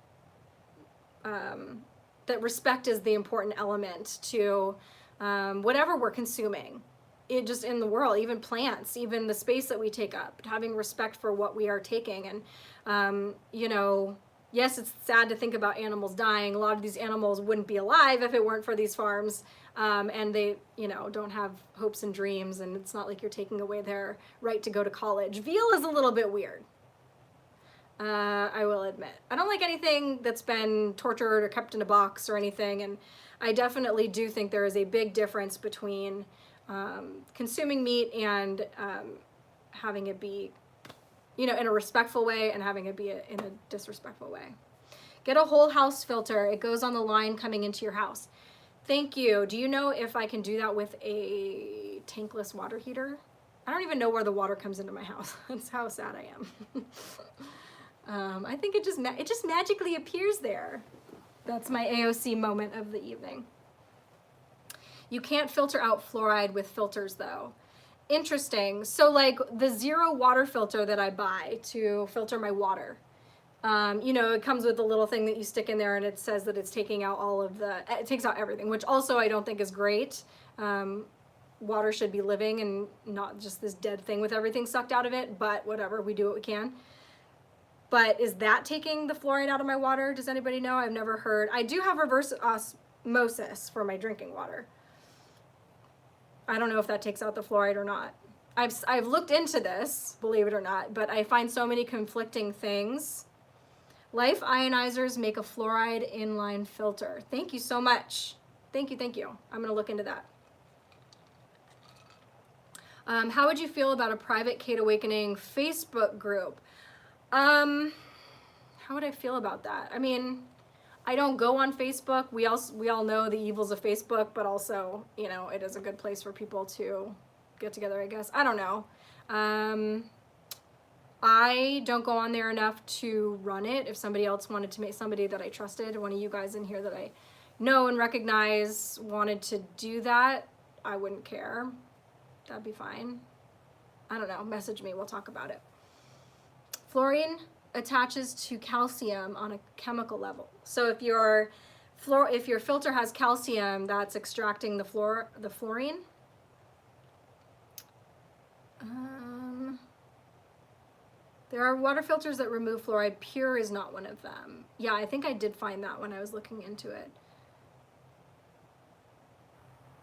that respect is the important element to whatever we're consuming. It just in the world, even plants, even the space that we take up, having respect for what we are taking. And you know, yes, it's sad to think about animals dying. A lot of these animals wouldn't be alive if it weren't for these farms. And they, you know, don't have hopes and dreams, and it's not like you're taking away their right to go to college. Veal is a little bit weird. I will admit. I don't like anything that's been tortured or kept in a box or anything, and I definitely do think there is a big difference between consuming meat and having it be, you know, in a respectful way and having it be in a disrespectful way. Get a whole house filter. It goes on the line coming into your house. Thank you. Do you know if I can do that with a tankless water heater? I don't even know where the water comes into my house. That's how sad I am. I think it just magically appears there. That's my AOC moment of the evening. You can't filter out fluoride with filters though. Interesting. So like the zero water filter that I buy to filter my water, you know, it comes with a little thing that you stick in there and it says that it's taking out it takes out everything, which also I don't think is great. Water should be living and not just this dead thing with everything sucked out of it, but whatever, we do what we can. But is that taking the fluoride out of my water? Does anybody know? I've never heard. I do have reverse osmosis for my drinking water. I don't know if that takes out the fluoride or not. I've looked into this, believe it or not, but I find so many conflicting things. Life ionizers make a fluoride inline filter. Thank you so much. Thank you, thank you. I'm gonna look into that. How would you feel about a private Kate Awakening Facebook group? How would I feel about that? I mean, I don't go on Facebook. We all know the evils of Facebook, but also, you know, it is a good place for people to get together, I guess. I don't know. I don't go on there enough to run it. If somebody else wanted to make, somebody that I trusted, one of you guys in here that I know and recognize wanted to do that, I wouldn't care. That'd be fine. I don't know, message me, we'll talk about it. Fluorine attaches to calcium on a chemical level. So if your filter has calcium, that's extracting the fluorine. There are water filters that remove fluoride. Pure is not one of them. Yeah, I think I did find that when I was looking into it.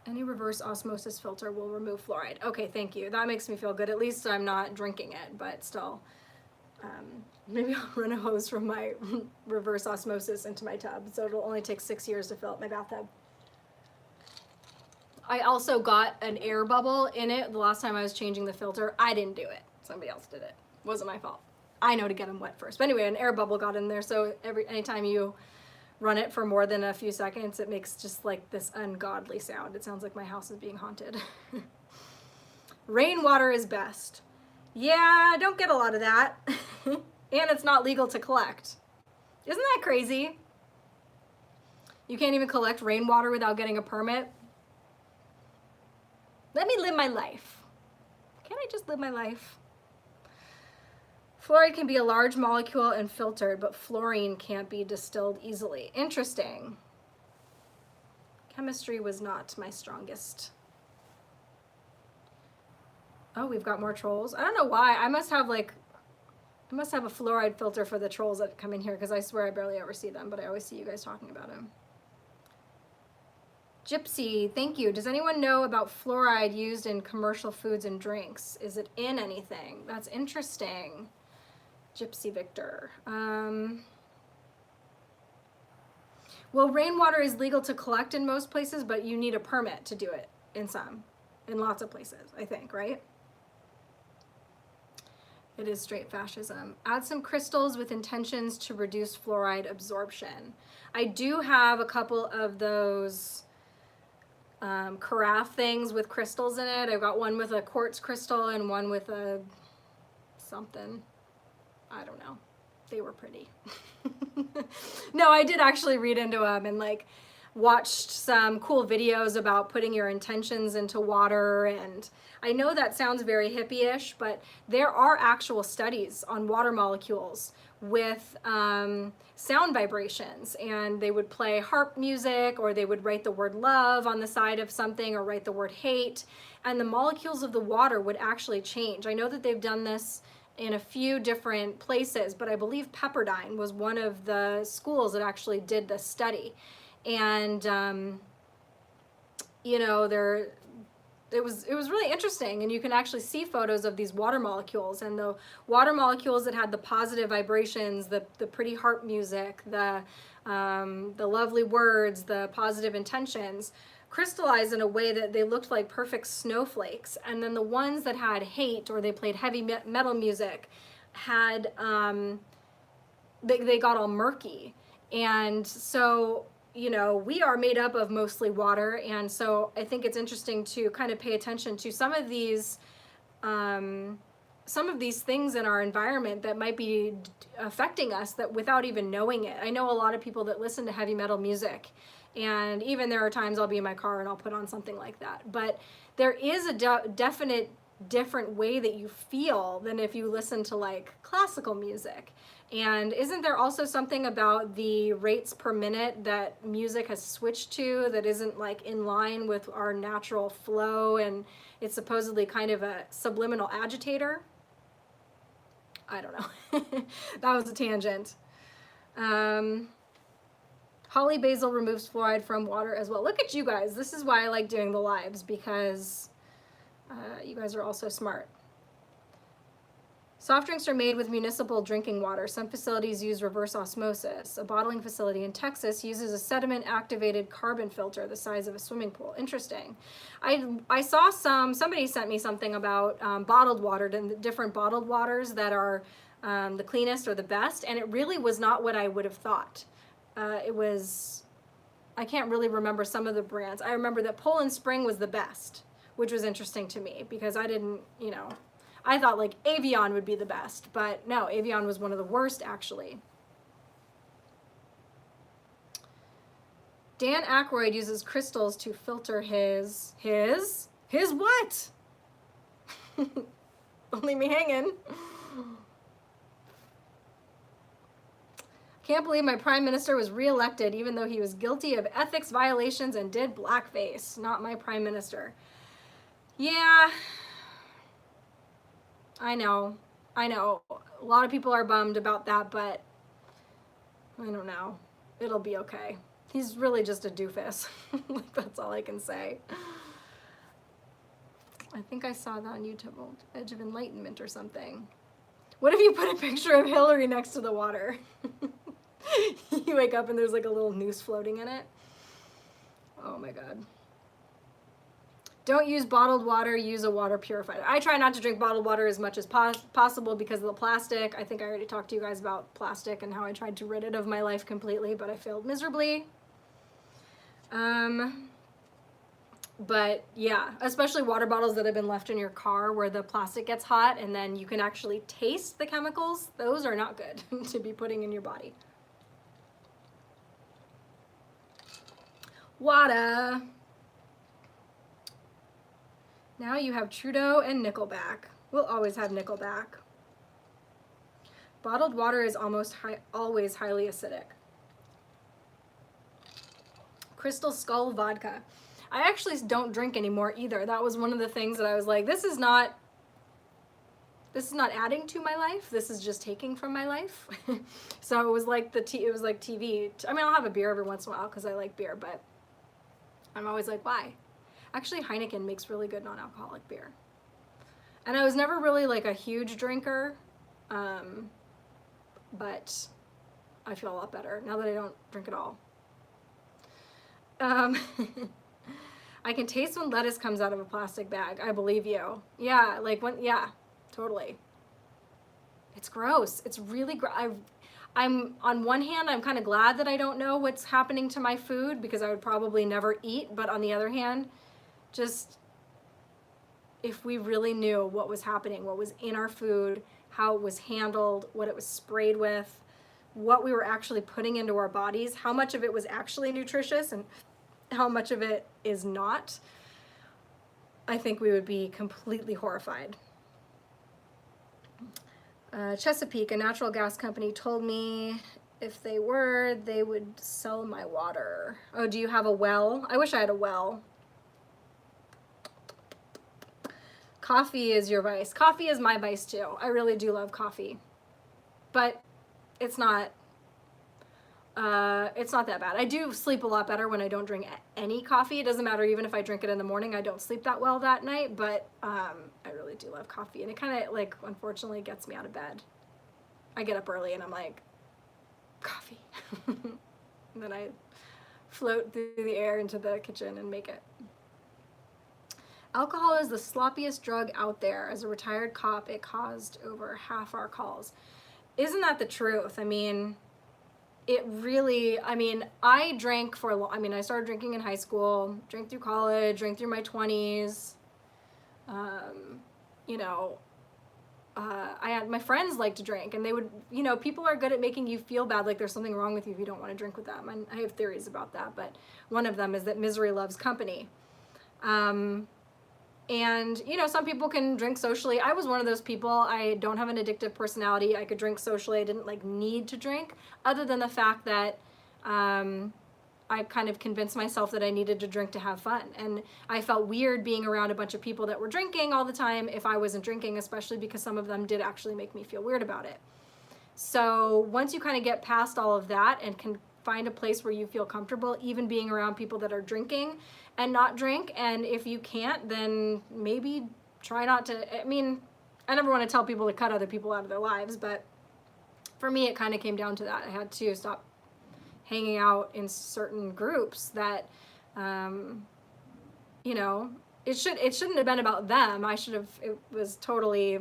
Any reverse osmosis filter will remove fluoride. Okay, thank you. That makes me feel good. At least I'm not drinking it, but still. Maybe I'll run a hose from my reverse osmosis into my tub, so it'll only take 6 years to fill up my bathtub. I also got an air bubble in it the last time I was changing the filter. I didn't do it. Somebody else did it. Wasn't my fault. I know to get them wet first. But anyway, an air bubble got in there, so anytime you run it for more than a few seconds, it makes just like this ungodly sound. It sounds like my house is being haunted. Rainwater is best. Yeah, I don't get a lot of that. And it's not legal to collect. Isn't that crazy? You can't even collect rainwater without getting a permit. Let me live my life. Can't I just live my life? Fluoride can be a large molecule and filtered, but fluorine can't be distilled easily. Interesting. Chemistry was not my strongest. Oh, we've got more trolls. I don't know why. I must have a fluoride filter for the trolls that come in here, because I swear I barely ever see them, but I always see you guys talking about them. Gypsy, thank you. Does anyone know about fluoride used in commercial foods and drinks? Is it in anything? That's interesting. Gypsy Victor. Well, rainwater is legal to collect in most places, but you need a permit to do it in lots of places, I think, right? It is straight fascism. Add some crystals with intentions to reduce fluoride absorption. I do have a couple of those carafe things with crystals in it. I've got one with a quartz crystal and one with a something. I don't know. They were pretty. No, I did actually read into them and like watched some cool videos about putting your intentions into water, and I know that sounds very hippie-ish, but there are actual studies on water molecules with sound vibrations, and they would play harp music, or they would write the word love on the side of something, or write the word hate, and the molecules of the water would actually change. I know that they've done this in a few different places, but I believe Pepperdine was one of the schools that actually did this study. And you know, it was really interesting, and you can actually see photos of these water molecules, and the water molecules that had the positive vibrations, the pretty harp music, the lovely words, the positive intentions, crystallized in a way that they looked like perfect snowflakes. And then the ones that had hate, or they played heavy metal music, had they got all murky. And so, you know, we are made up of mostly water, and so I think it's interesting to kind of pay attention to some of these things in our environment that might be affecting us that without even knowing it. I know a lot of people that listen to heavy metal music, and even there are times I'll be in my car and I'll put on something like that. But there is a definite different way that you feel than if you listen to like classical music. And isn't there also something about the rates per minute that music has switched to that isn't like in line with our natural flow, and it's supposedly kind of a subliminal agitator? I don't know. That was a tangent. Holly basil removes fluoride from water as well. Look at you guys. This is why I like doing the lives, because you guys are all so smart. Soft drinks are made with municipal drinking water. Some facilities use reverse osmosis. A bottling facility in Texas uses a sediment-activated carbon filter the size of a swimming pool. Interesting. I saw somebody sent me something about bottled water, different bottled waters that are the cleanest or the best, and it really was not what I would have thought. It was, I can't really remember some of the brands. I remember that Poland Spring was the best, which was interesting to me because I didn't, you know, I thought like Evian would be the best, but no, Evian was one of the worst actually. Dan Aykroyd uses crystals to filter his what? Don't leave me hanging. Can't believe my prime minister was reelected even though he was guilty of ethics violations and did blackface. Not my prime minister. Yeah. I know. A lot of people are bummed about that, but I don't know. It'll be okay. He's really just a doofus. That's all I can say. I think I saw that on YouTube, Edge of Enlightenment or something. What if you put a picture of Hillary next to the water? You wake up and there's like a little noose floating in it. Oh my God. Don't use bottled water, use a water purifier. I try not to drink bottled water as much as possible because of the plastic. I think I already talked to you guys about plastic and how I tried to rid it of my life completely, but I failed miserably. But yeah, especially water bottles that have been left in your car where the plastic gets hot and then you can actually taste the chemicals. Those are not good to be putting in your body. Water. Now you have Trudeau and Nickelback. We'll always have Nickelback. Bottled water is almost always highly acidic. Crystal Skull vodka. I actually don't drink anymore either. That was one of the things that I was like, this is not adding to my life. This is just taking from my life. So it was like it was like TV. I mean, I'll have a beer every once in a while because I like beer, but I'm always like, why? Actually, Heineken makes really good non-alcoholic beer. And I was never really like a huge drinker, but I feel a lot better now that I don't drink at all. I can taste when lettuce comes out of a plastic bag. I believe you. Yeah, like yeah, totally. It's gross. It's really gross. I'm on one hand, I'm kind of glad that I don't know what's happening to my food because I would probably never eat. But on the other hand, just if we really knew what was happening, what was in our food, how it was handled, what it was sprayed with, what we were actually putting into our bodies, how much of it was actually nutritious and how much of it is not, I think we would be completely horrified. Chesapeake, a natural gas company, told me if they would sell my water. Oh, do you have a well? I wish I had a well. Coffee is your vice. Coffee is my vice too. I really do love coffee. But it's not It's not that bad. I do sleep a lot better when I don't drink any coffee. It doesn't matter, even if I drink it in the morning, I don't sleep that well that night, but I really do love coffee, and it kind of, like, unfortunately gets me out of bed. I get up early and I'm like, coffee. And then I float through the air into the kitchen and make it. Alcohol is the sloppiest drug out there. As a retired cop, it caused over half our calls. Isn't that the truth? I mean, it really, I mean, I drank for a long, I mean, I started drinking in high school, drank through college, drank through my 20s. You know, I had, my friends like to drink, and they would, you know, people are good at making you feel bad, like there's something wrong with you if you don't want to drink with them. And I have theories about that, but one of them is that misery loves company. And, you know, some people can drink socially. I was one of those people. I don't have an addictive personality. I could drink socially. I didn't, like, need to drink, other than the fact that I kind of convinced myself that I needed to drink to have fun. And I felt weird being around a bunch of people that were drinking all the time if I wasn't drinking, especially because some of them did actually make me feel weird about it. So once you kind of get past all of that and can find a place where you feel comfortable, even being around people that are drinking and not drink, and if you can't, then maybe try not to. I mean, I never want to tell people to cut other people out of their lives, but for me it kind of came down to that. I had to stop hanging out in certain groups that, you know, it shouldn't have been about them. It was totally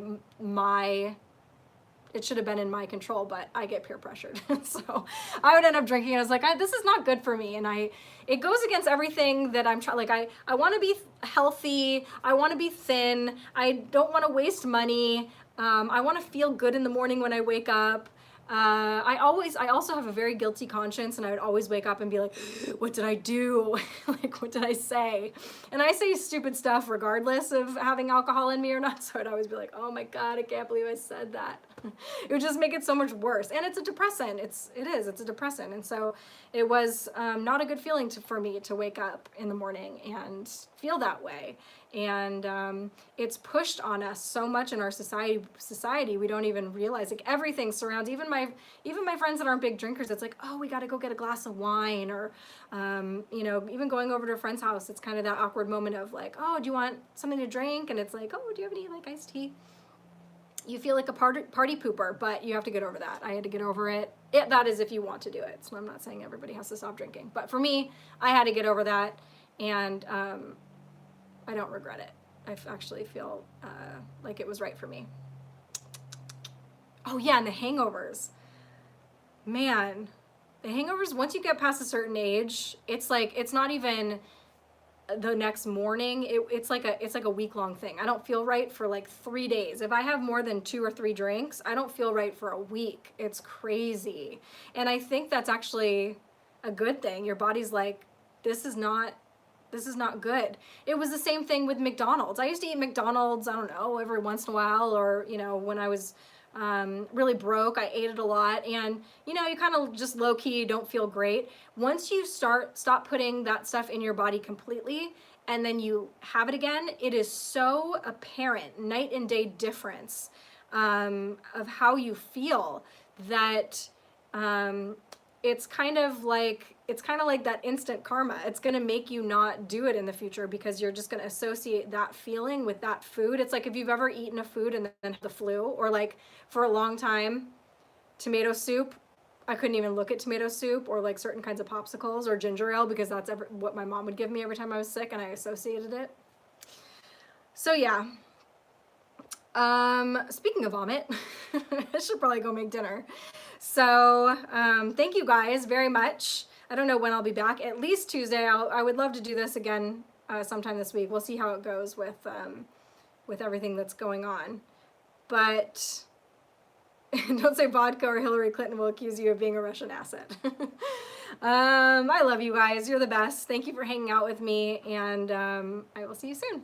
it should have been in my control, but I get peer pressured. So I would end up drinking, and I was like, this is not good for me. And it goes against everything that I'm trying, like, I want to be healthy. I want to be thin. I don't want to waste money. I want to feel good in the morning when I wake up. I also have a very guilty conscience, and I would always wake up and be like, what did I do? Like, what did I say? And I say stupid stuff regardless of having alcohol in me or not. So I'd always be like, oh my God, I can't believe I said that. It would just make it so much worse. And it's a depressant. It's a depressant. And so it was not a good feeling for me to wake up in the morning and feel that way. And it's pushed on us so much in our society, we don't even realize, like, everything surrounds, even my friends that aren't big drinkers, it's like, oh, we got to go get a glass of wine, or you know, even going over to a friend's house, it's kind of that awkward moment of like, oh, do you want something to drink? And it's like, oh, do you have any, like, iced tea? You feel like a party pooper, but you have to get over that. I had to get over it. That is if you want to do it. So I'm not saying everybody has to stop drinking, but for me, I had to get over that, and I don't regret it. I actually feel like it was right for me. Oh yeah, and the hangovers. Man, the hangovers, once you get past a certain age, it's like, it's not even the next morning. It's like a week-long thing. I don't feel right for like 3 days. If I have more than 2 or 3 drinks, I don't feel right for a week. It's crazy. And I think that's actually a good thing. Your body's like, this is not good. It was the same thing with McDonald's. I used to eat McDonald's, I don't know, every once in a while, or, you know, when I was really broke, I ate it a lot, and, you know, you kind of just low-key don't feel great. Once you stop putting that stuff in your body completely, and then you have it again, it is so apparent, night and day difference of how you feel, that it's kind of like that instant karma. It's going to make you not do it in the future, because you're just going to associate that feeling with that food. It's like if you've ever eaten a food and then had the flu, or like for a long time, tomato soup. I couldn't even look at tomato soup, or like certain kinds of popsicles or ginger ale, because that's what my mom would give me every time I was sick, and I associated it. So yeah. Speaking of vomit, I should probably go make dinner. So thank you guys very much. I don't know when I'll be back. At least Tuesday. I would love to do this again sometime this week. We'll see how it goes with everything that's going on. But don't say vodka or Hillary Clinton will accuse you of being a Russian asset. I love you guys. You're the best. Thank you for hanging out with me, and I will see you soon.